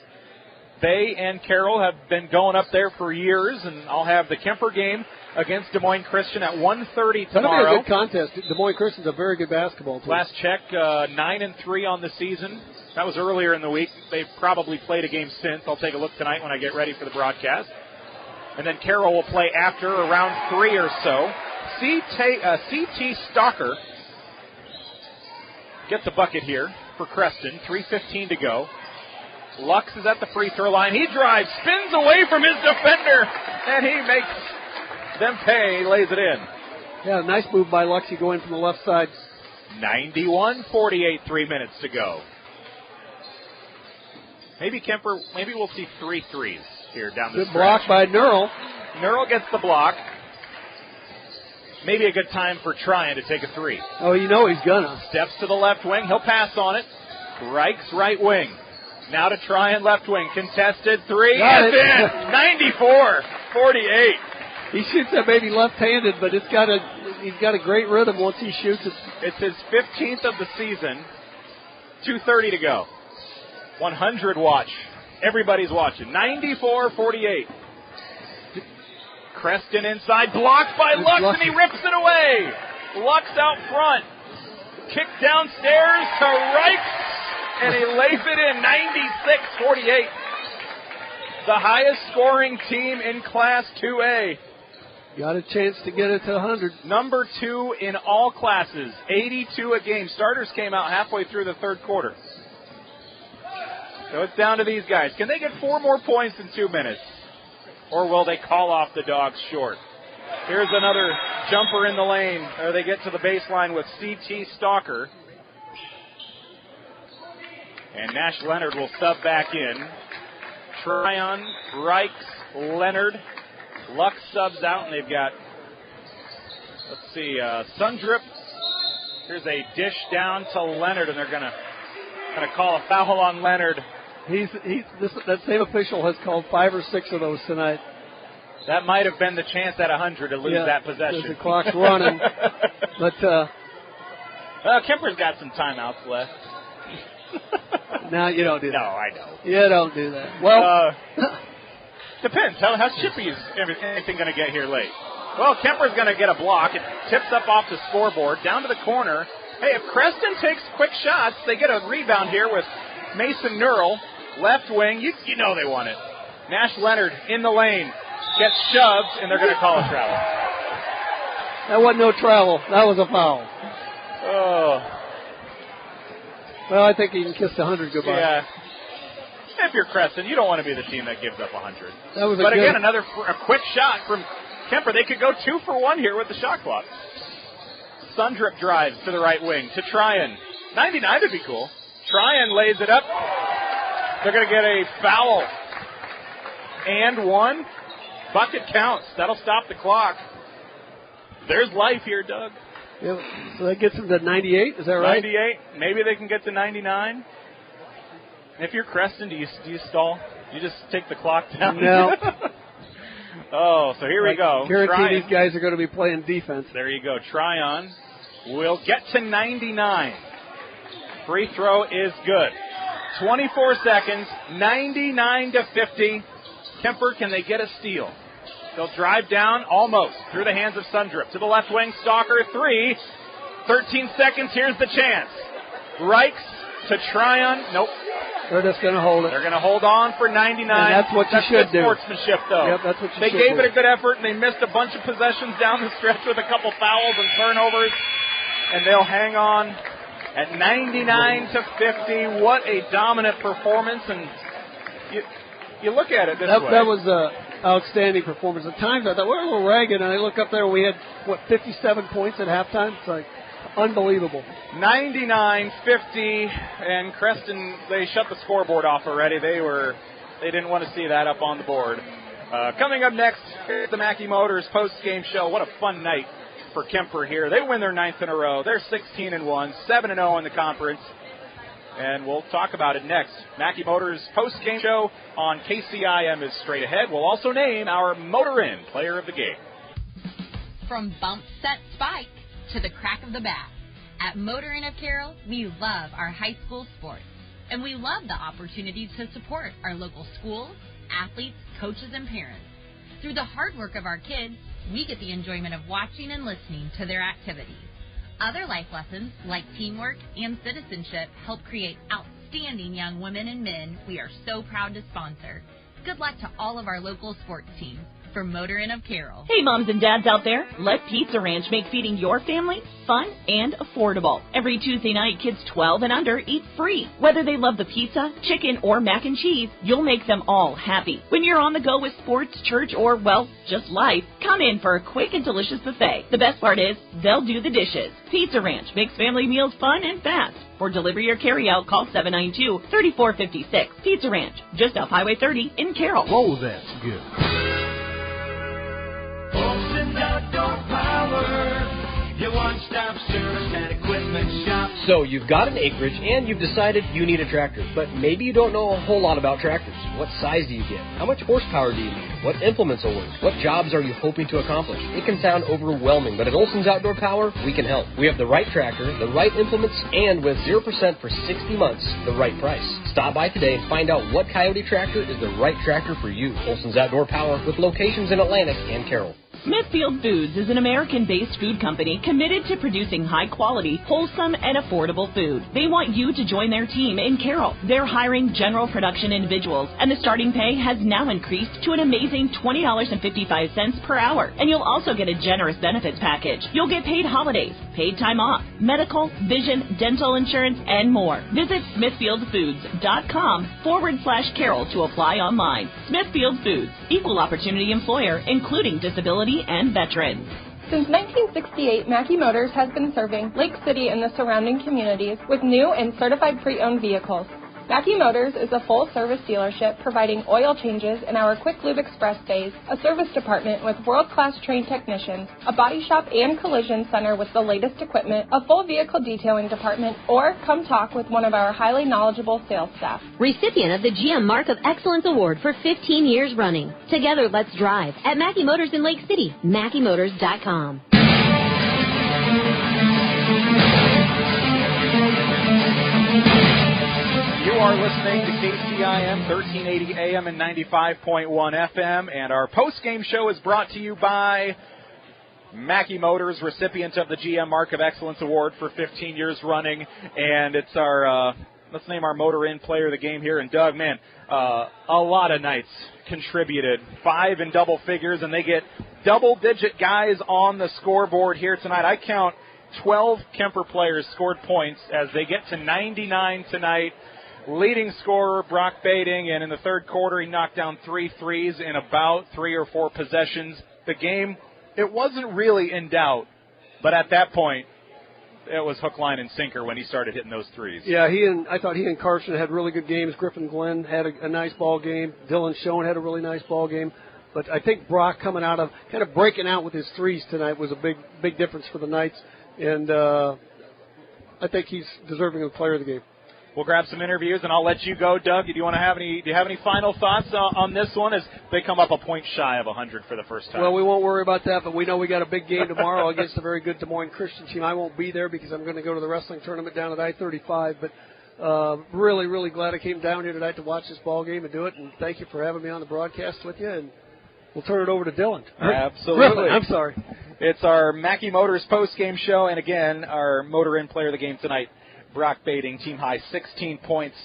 They and Carroll have been going up there for years, and I'll have the Kuemper game against Des Moines Christian at 1:30 tomorrow. That'll be a good contest. Des Moines Christian's a very good basketball team. Last check, 9-3 on the season. That was earlier in the week. They've probably played a game since. I'll take a look tonight when I get ready for the broadcast. And then Carroll will play after around 3 or so. C.T. Stalker gets a bucket here for Creston. 3:15 to go. Lux is at the free throw line. He drives, spins away from his defender, and he makes them pay. He lays it in. Yeah, nice move by Luxie going from the left side. 91-48, 3 minutes to go. Maybe Kuemper, maybe we'll see 3 threes here down the stretch. Good block by Nurl. Nurl gets the block. Maybe a good time for Tryon to take a 3. Oh, you know he's gonna. Steps to the left wing. He'll pass on it. Reichs right wing. Now to Tryon left wing. Contested 3. Got it's in. 94-48. He shoots that maybe left-handed, but he's got a great rhythm once he shoots it. It's his 15th of the season. 2:30 to go. 100 watch. Everybody's watching. 94-48. Creston inside, blocked by Lux, and he rips it away. Lux out front. Kick downstairs to Reichs, and he lays it in. 96-48. The highest scoring team in Class 2A. Got a chance to get it to 100. Number 2 in all classes. 82 a game. Starters came out halfway through the third quarter. So it's down to these guys. Can they get 4 more points in 2 minutes? Or will they call off the Dogs short? Here's another jumper in the lane. Or they get to the baseline with C.T. Stalker. And Nash Leonard will sub back in. Tryon, Reichs, Leonard. Lux subs out, and they've got, let's see, Sundrip. Here's a dish down to Leonard, and they're going to call a foul on Leonard. That same official has called 5 or 6 of those tonight. That might have been the chance at 100 to lose that possession. The clock's running. But Kuemper's got some timeouts left. No, you don't do that. No, I know. You don't do that. Well, depends. How chippy is anything going to get here late? Well, Kuemper's going to get a block. It tips up off the scoreboard, down to the corner. Hey, if Creston takes quick shots, they get a rebound here with Mason Nurl, left wing. You know they want it. Nash Leonard in the lane, gets shoved, and they're going to call a travel. That wasn't no travel. That was a foul. Oh. Well, I think he can kiss the 100 goodbye. Yeah. If you're Creston, you don't want to be the team that gives up 100. But again, a quick shot from Kuemper. They could go 2 for 1 here with the shot clock. Sundrip drives to the right wing to Tryon. 99 would be cool. Tryon lays it up. They're going to get a foul. And 1. Bucket counts. That'll stop the clock. There's life here, Doug. Yeah, so that gets them to 98, is that right? 98. Maybe they can get to 99. If you're Creston, do you stall? You just take the clock down? No. Oh, so here we go. Guarantee these guys are going to be playing defense. There you go. Tryon will get to 99. Free throw is good. 24 seconds, 99-50. Kuemper, can they get a steal? They'll drive down almost through the hands of Sundrip. To the left wing, Stalker, 3. 13 seconds, here's the chance. Reichs to Tryon. Nope. They're just going to hold it. They're going to hold on for 99. And that's what you should do. Sportsmanship, though. Yep, that's what you They should gave do. it a good effort, and they missed a bunch of possessions down the stretch with a couple fouls and turnovers. And they'll hang on at 99-50. What a dominant performance. And you look at it this way. That was outstanding performance. At times I thought, we're a little ragged, and I look up there and we had, 57 points at halftime? It's like unbelievable. 99-50, and Creston, they shut the scoreboard off already. They didn't want to see that up on the board. Coming up next, here's the Mackey Motors post-game show. What a fun night for Kuemper here. They win their 9th in a row. They're 16-1, 7-0 in the conference. And we'll talk about it next. Mackey Motors post-game show on KCIM is straight ahead. We'll also name our Motor Inn Player of the Game. From bump, set, spike to the crack of the bat, at Motor Inn of Carroll, we love our high school sports. And we love the opportunity to support our local schools, athletes, coaches, and parents. Through the hard work of our kids, we get the enjoyment of watching and listening to their activities. Other life lessons, like teamwork and citizenship, help create outstanding young women and men we are so proud to sponsor. Good luck to all of our local sports teams. For Motor Inn of Carroll. Hey, moms and dads out there, let Pizza Ranch make feeding your family fun and affordable. Every Tuesday night, kids 12 and under eat free. Whether they love the pizza, chicken, or mac and cheese, you'll make them all happy. When you're on the go with sports, church, or, well, just life, come in for a quick and delicious buffet. The best part is, they'll do the dishes. Pizza Ranch makes family meals fun and fast. For delivery or carry-out, call 792-3456. Pizza Ranch, just off Highway 30 in Carroll. Whoa, that's good. Outdoor Power, your one-stop service and equipment shop. So you've got an acreage and you've decided you need a tractor, but maybe you don't know a whole lot about tractors. What size do you get? How much horsepower do you need? What implements will work? What jobs are you hoping to accomplish? It can sound overwhelming, but at Olson's Outdoor Power, we can help. We have the right tractor, the right implements, and with 0% for 60 months, the right price. Stop by today and find out what Coyote tractor is the right tractor for you. Olson's Outdoor Power with locations in Atlantic and Carroll. Smithfield Foods is an American-based food company committed to producing high-quality, wholesome, and affordable food. They want you to join their team in Carroll. They're hiring general production individuals, and the starting pay has now increased to an amazing $20.55 per hour. And you'll also get a generous benefits package. You'll get paid holidays, paid time off, medical, vision, dental insurance, and more. Visit smithfieldfoods.com/Carroll to apply online. Smithfield Foods, equal opportunity employer, including disability and veterans. Since 1968, Mackey Motors has been serving Lake City and the surrounding communities with new and certified pre-owned vehicles. Mackey Motors is a full-service dealership providing oil changes in our Quick Lube Express bays, a service department with world-class trained technicians, a body shop and collision center with the latest equipment, a full vehicle detailing department, or come talk with one of our highly knowledgeable sales staff. Recipient of the GM Mark of Excellence Award for 15 years running. Together, let's drive at Mackey Motors in Lake City, MackeyMotors.com. You are listening to KCIM 1380 AM and 95.1 FM, and our post-game show is brought to you by Mackey Motors, recipient of the GM Mark of Excellence Award for 15 years running, and it's our, let's name our Motor Inn Player of the Game here, and Doug, man, a lot of nights contributed, 5 in double figures, and they get double-digit guys on the scoreboard here tonight. I count 12 Kuemper players scored points as they get to 99 tonight. Leading scorer, Brock Bading, and in the third quarter, he knocked down 3 threes in about 3 or 4 possessions. The game, it wasn't really in doubt, but at that point, it was hook, line, and sinker when he started hitting those threes. Yeah, I thought he and Carson had really good games. Griffin Glenn had a nice ball game. Dylan Schoen had a really nice ball game. But I think Brock coming out of, kind of breaking out with his threes tonight was a big difference for the Knights. And I think he's deserving of the player of the game. We'll grab some interviews, and I'll let you go, Doug. Do you have any final thoughts on this one as they come up a point shy of 100 for the first time? Well, we won't worry about that, but we know we got a big game tomorrow against a very good Des Moines Christian team. I won't be there because I'm going to go to the wrestling tournament down at I-35, but really, really glad I came down here tonight to watch this ball game and do it, and thank you for having me on the broadcast with you, and we'll turn it over to Dylan. Absolutely. I'm sorry. It's our Mackey Motors post-game show, and again, our Motor Inn Player of the Game tonight, Brock Bading, team high 16 points,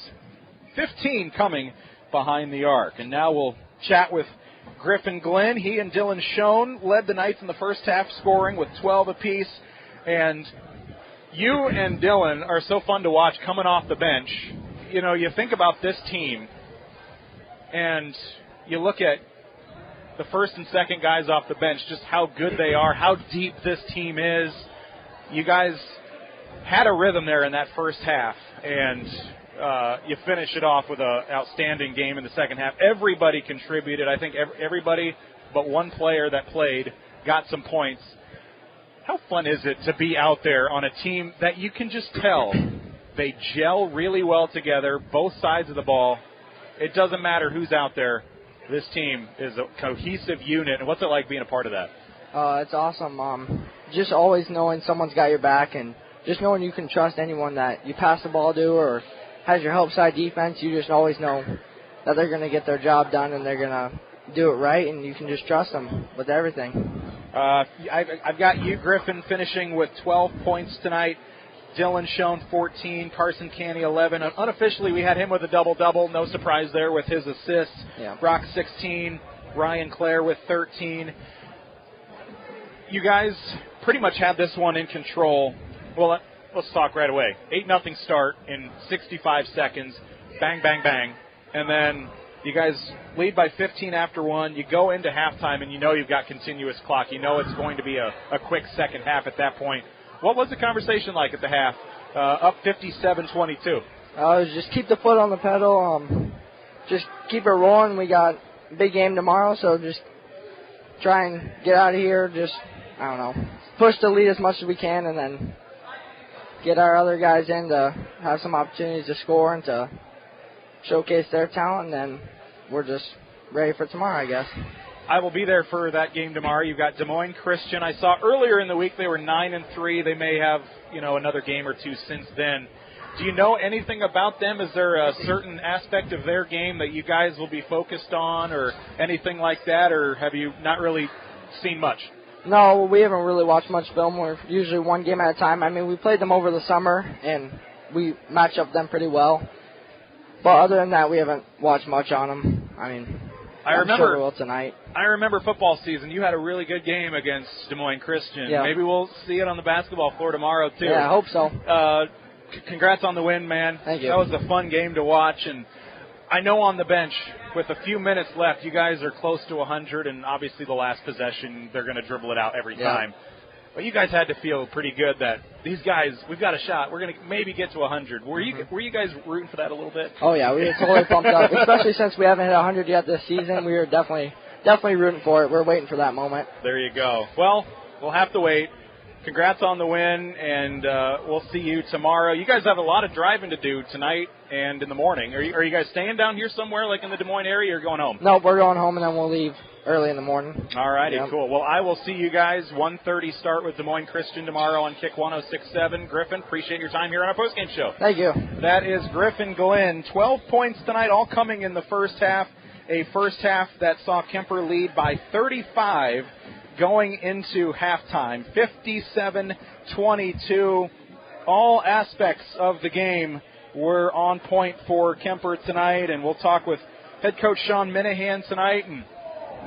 15 coming behind the arc. And now we'll chat with Griffin Glenn. He and Dylan Schoen led the Knights in the first half, scoring with 12 apiece. And you and Dylan are so fun to watch coming off the bench. You know, you think about this team, and you look at the first and second guys off the bench, just how good they are, how deep this team is. You guys had a rhythm there in that first half, and you finish it off with an outstanding game in the second half. Everybody contributed. I think everybody but one player that played got some points. How fun is it to be out there on a team that you can just tell they gel really well together, both sides of the ball? It doesn't matter who's out there. This team is a cohesive unit. And what's it like being a part of that? It's awesome. Just always knowing someone's got your back, and just knowing you can trust anyone that you pass the ball to or has your help side defense. You just always know that they're going to get their job done and they're going to do it right, and you can just trust them with everything. I've got you, Griffin, finishing with 12 points tonight. Dylan Schoen, 14. Carson Canny, 11. Unofficially, we had him with a double-double. No surprise there with his assists. Yeah. Brock, 16. Ryan Clare with 13. You guys pretty much had this one in control. Well, let's talk right away. 8-0 start in 65 seconds. Bang, bang, bang. And then you guys lead by 15 after one. You go into halftime, and you know you've got continuous clock. You know it's going to be a quick second half at that point. What was the conversation like at the half? Up 57-22. It was just keep the foot on the pedal. Just keep it rolling. We got a big game tomorrow, so just try and get out of here. Just, I don't know, push the lead as much as we can, and then get our other guys in to have some opportunities to score and to showcase their talent, and then we're just ready for tomorrow, I guess. I will be there for that game tomorrow. You've got Des Moines Christian. I saw earlier in the week they were 9-3. They may have, another game or two since then. Do you know anything about them? Is there a certain aspect of their game that you guys will be focused on or anything like that, or have you not really seen much? No, we haven't really watched much film. We're usually one game at a time. I mean, we played them over the summer, and we match up them pretty well. But other than that, we haven't watched much on them. I mean, I'm sure we will tonight. I remember football season. You had a really good game against Des Moines Christian. Yeah. Maybe we'll see it on the basketball floor tomorrow, too. Yeah, I hope so. Congrats on the win, man. Thank you. That was a fun game to watch. And I know on the bench, with a few minutes left, you guys are close to 100, and obviously the last possession, they're going to dribble it out every time. But you guys had to feel pretty good that these guys, we've got a shot. We're going to maybe get to 100. Were you guys rooting for that a little bit? Oh, yeah, we were totally pumped up, especially since we haven't hit 100 yet this season. We were definitely rooting for it. We're waiting for that moment. There you go. Well, we'll have to wait. Congrats on the win, and we'll see you tomorrow. You guys have a lot of driving to do tonight and in the morning. Are you guys staying down here somewhere, like in the Des Moines area, or going home? No, we're going home, and then we'll leave early in the morning. All righty, cool. Well, I will see you guys 1:30 start with Des Moines Christian tomorrow on Kick 106.7. Griffin, appreciate your time here on our postgame show. Thank you. That is Griffin Glenn. 12 points tonight, all coming in the first half. A first half that saw Kuemper lead by 35 going into halftime. 57-22. All aspects of the game were on point for Kuemper tonight, and we'll talk with head coach Sean Minahan tonight. And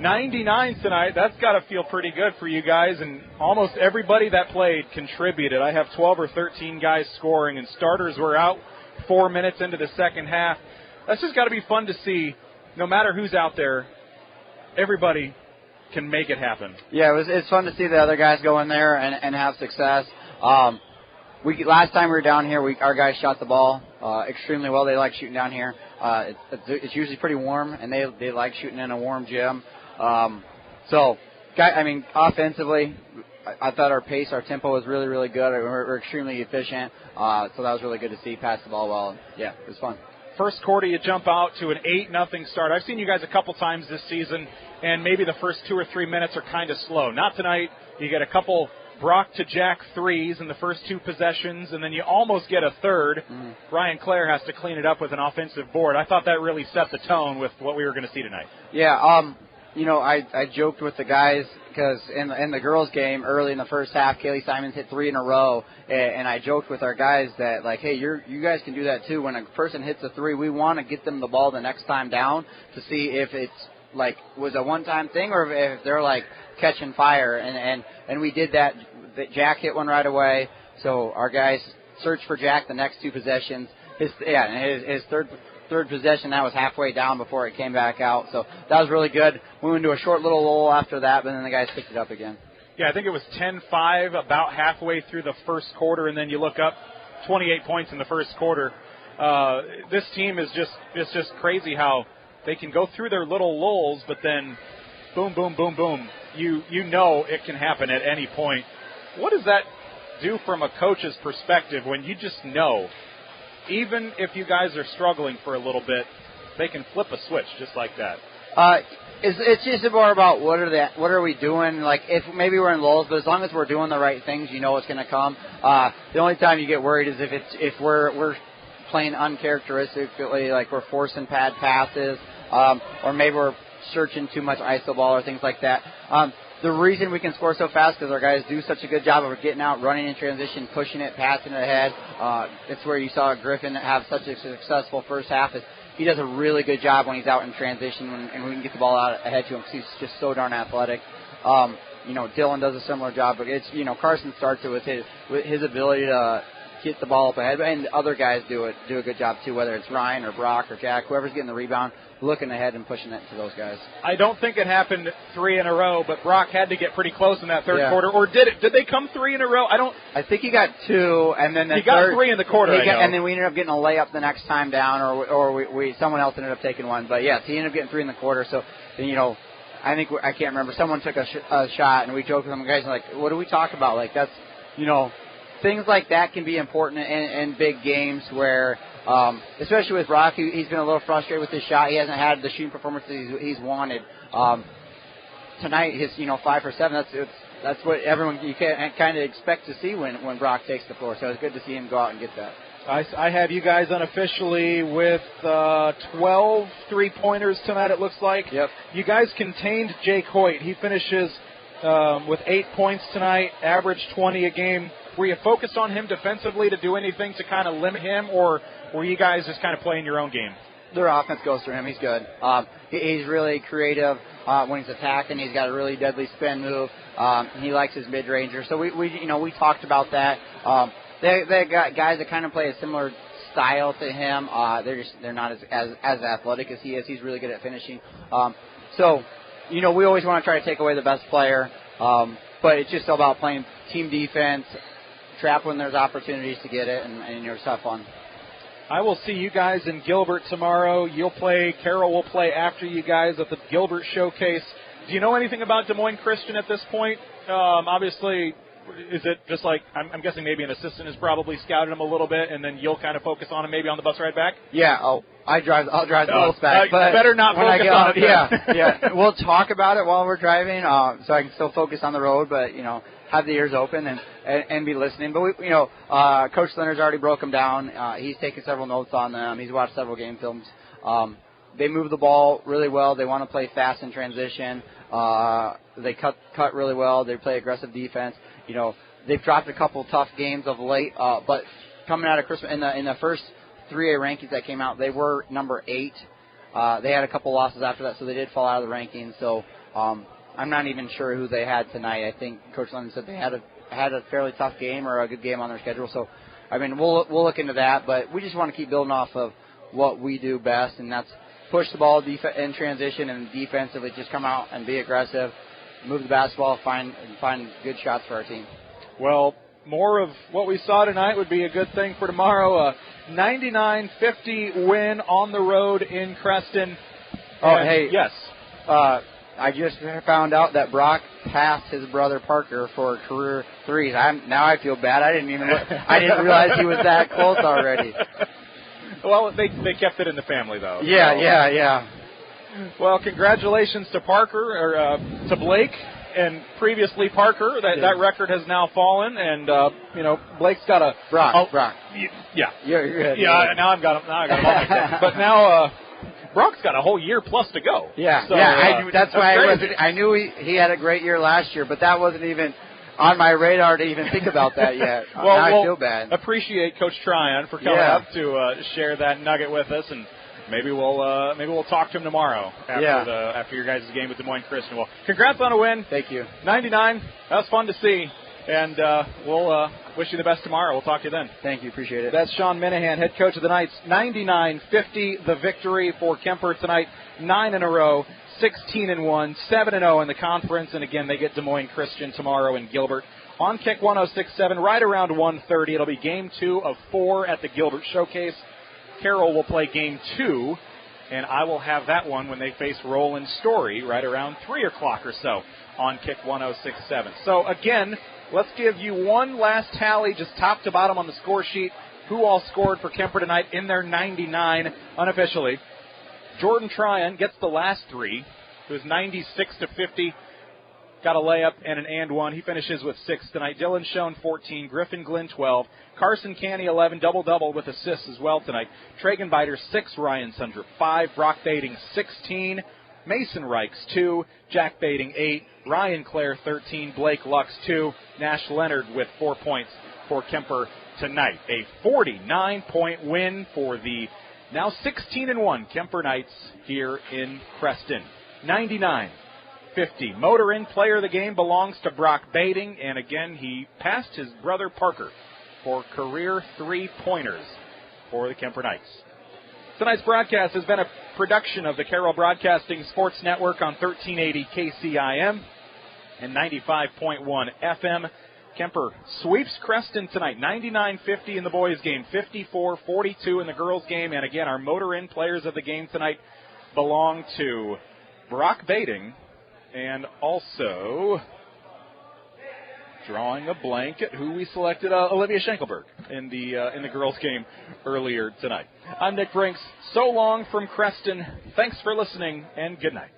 99 tonight, that's got to feel pretty good for you guys, and almost everybody that played contributed. I have 12 or 13 guys scoring, and starters were out 4 minutes into the second half. That's just got to be fun to see. No matter who's out there, everybody can make it happen. Yeah, it's fun to see the other guys go in there and have success. Last time we were down here, our guys shot the ball extremely well. They like shooting down here. It's usually pretty warm, and they like shooting in a warm gym. Offensively, I thought our pace, our tempo was really, really good. We're extremely efficient, so that was really good to see. Pass the ball well. Yeah, it was fun. First quarter, you jump out to an 8-0 start. I've seen you guys a couple times this season, and maybe the first 2 or 3 minutes are kind of slow. Not tonight. You get a couple Brock to Jack threes in the first 2 possessions, and then you almost get a third. Ryan Clare has to clean it up with an offensive board. I thought that really set the tone with what we were going to see tonight. Yeah, I joked with the guys because in the girls' game early in the first half, Kaylee Simons hit 3 in a row, and I joked with our guys that, like, hey, you guys can do that too. When a person hits a 3, we want to get them the ball the next time down to see if it's, like, was a one-time thing or if they're, like, catching fire. And we did that. Jack hit one right away, so our guys searched for Jack the next 2 possessions. His third third possession. That was halfway down before it came back out. So that was really good. We went into a short little lull after that, but then the guys picked it up again. Yeah, I think it was 10-5 about halfway through the first quarter, and then you look up 28 points in the first quarter. This team is just crazy how they can go through their little lulls, but then boom, boom, boom, boom. You know it can happen at any point. What does that do from a coach's perspective when you just know, even if you guys are struggling for a little bit, they can flip a switch just like that? It's just more about what are we doing? Like, if maybe we're in lulls, but as long as we're doing the right things, you know it's going to come. The only time you get worried is if we're playing uncharacteristically, like we're forcing pad passes, or maybe we're searching too much iso ball or things like that. The reason we can score so fast is our guys do such a good job of getting out, running in transition, pushing it, passing it ahead. It's where you saw Griffin have such a successful first half. He does a really good job when he's out in transition and we can get the ball out ahead to him because he's just so darn athletic. Dylan does a similar job, but it's, Carson starts it with his ability to get the ball up ahead, and other guys do a good job too, whether it's Ryan or Brock or Jack, whoever's getting the rebound, looking ahead and pushing it to those guys. I don't think it happened 3 in a row, but Brock had to get pretty close in that third quarter, or did it? Did they come 3 in a row? I think he got 2, and then he got 3 in the quarter. And then we ended up getting a layup the next time down, or someone else ended up taking one. But yes, he ended up getting 3 in the quarter. So I can't remember. Someone took a shot, and we joked with them. Guys, like, what do we talk about? Like, that's things like that can be important in big games where, especially with Brock, he's been a little frustrated with his shot. He hasn't had the shooting performance that he's wanted. Tonight, his 5 for 7. That's what you can kind of expect to see when Brock takes the floor. So it's good to see him go out and get that. I have you guys unofficially with 12 3-pointers tonight, it looks like. Yep. You guys contained Jake Hoyt. He finishes with 8 points tonight, average 20 a game. Were you focused on him defensively to do anything to kind of limit him, or were you guys just kind of playing your own game? Their offense goes through him. He's good. He's really creative when he's attacking. He's got a really deadly spin move. He likes his mid-ranger. So we talked about that. They got guys that kind of play a similar style to him. They're not as athletic as he is. He's really good at finishing. We always want to try to take away the best player, but it's just about playing team defense, trap when there's opportunities to get it, and it's tough fun. I will see you guys in Gilbert tomorrow. Carroll will play after you guys at the Gilbert Showcase. Do you know anything about Des Moines Christian at this point? Obviously, is it just like, I'm guessing maybe an assistant has probably scouted him a little bit, and then you'll kind of focus on him maybe on the bus ride back? Yeah, I'll drive the bus back. But better not focus on it. Yeah. We'll talk about it while we're driving, so I can still focus on the road, but, have the ears open and be listening. But, Coach Leonard's already broke them down. He's taken several notes on them. He's watched several game films. They move the ball really well. They want to play fast in transition. They cut really well. They play aggressive defense. They've dropped a couple tough games of late, but coming out of Christmas in the first 3A rankings that came out, they were number 8. They had a couple losses after that, so they did fall out of the rankings. So I'm not even sure who they had tonight. I think Coach London said they had a fairly tough game or a good game on their schedule. So, we'll look into that, but we just want to keep building off of what we do best, and that's push the ball in transition and defensively just come out and be aggressive, move the basketball, find good shots for our team. Well, more of what we saw tonight would be a good thing for tomorrow. A 99-50 win on the road in Creston. Yes. I just found out that Brock passed his brother Parker for career threes. Now I feel bad. I didn't realize he was that close already. Well, they kept it in the family though. Yeah. Well, congratulations to to Blake, and previously Parker. That record has now fallen, and Blake's got a Brock. Yeah. You're good. Yeah. Now I got him all mixed up. But now. Brock's got a whole year plus to go. Yeah, so, that's why I knew he had a great year last year, but that wasn't even on my radar to even think about that yet. Well, now I feel bad. Appreciate Coach Tryon for coming up to share that nugget with us, and maybe we'll talk to him tomorrow after your guys' game with Des Moines Christian. Well, congrats on a win. Thank you. 99. That was fun to see. And we'll wish you the best tomorrow. We'll talk to you then. Thank you. Appreciate it. That's Sean Minahan, head coach of the Knights. 99-50, the victory for Kuemper tonight. 9 in a row, 16-1, 7-0 in the conference. And again, they get Des Moines Christian tomorrow in Gilbert. On Kick 106.7, right around 1:30. It'll be game 2 of 4 at the Gilbert Showcase. Carroll will play game 2, and I will have that one when they face Roland Story right around 3 o'clock or so on Kick 106.7. So again, let's give you one last tally, just top to bottom on the score sheet, who all scored for Kuemper tonight in their 99 unofficially. Jordan Tryon gets the last 3. It was 96-50. Got a layup and an and one. He finishes with 6 tonight. Dylan Schoen, 14. Griffin Glenn, 12. Carson Canny, 11. Double-double with assists as well tonight. Tragan Biter, 6. Ryan Sundrup, 5. Brock Bading, 16. Mason Reichs, 2. Jack Bading, 8. Ryan Clare, 13. Blake Lux, 2. Nash Leonard with 4 points for Kuemper tonight. A 49-point win for the now 16-1 Kuemper Knights here in Creston. 99-50. Motor Inn player of the game belongs to Brock Bading, and again, he passed his brother Parker for career 3-pointers for the Kuemper Knights. Tonight's broadcast has been a production of the Carroll Broadcasting Sports Network on 1380 KCIM and 95.1 FM. Kuemper sweeps Creston tonight, 99-50 in the boys' game, 54-42 in the girls' game. And again, our Motor Inn players of the game tonight belong to Brock Bading, and also drawing a blank at who we selected, Olivia Schenkelberg in the girls' game earlier tonight. I'm Nick Brinks. So long from Creston. Thanks for listening, and good night.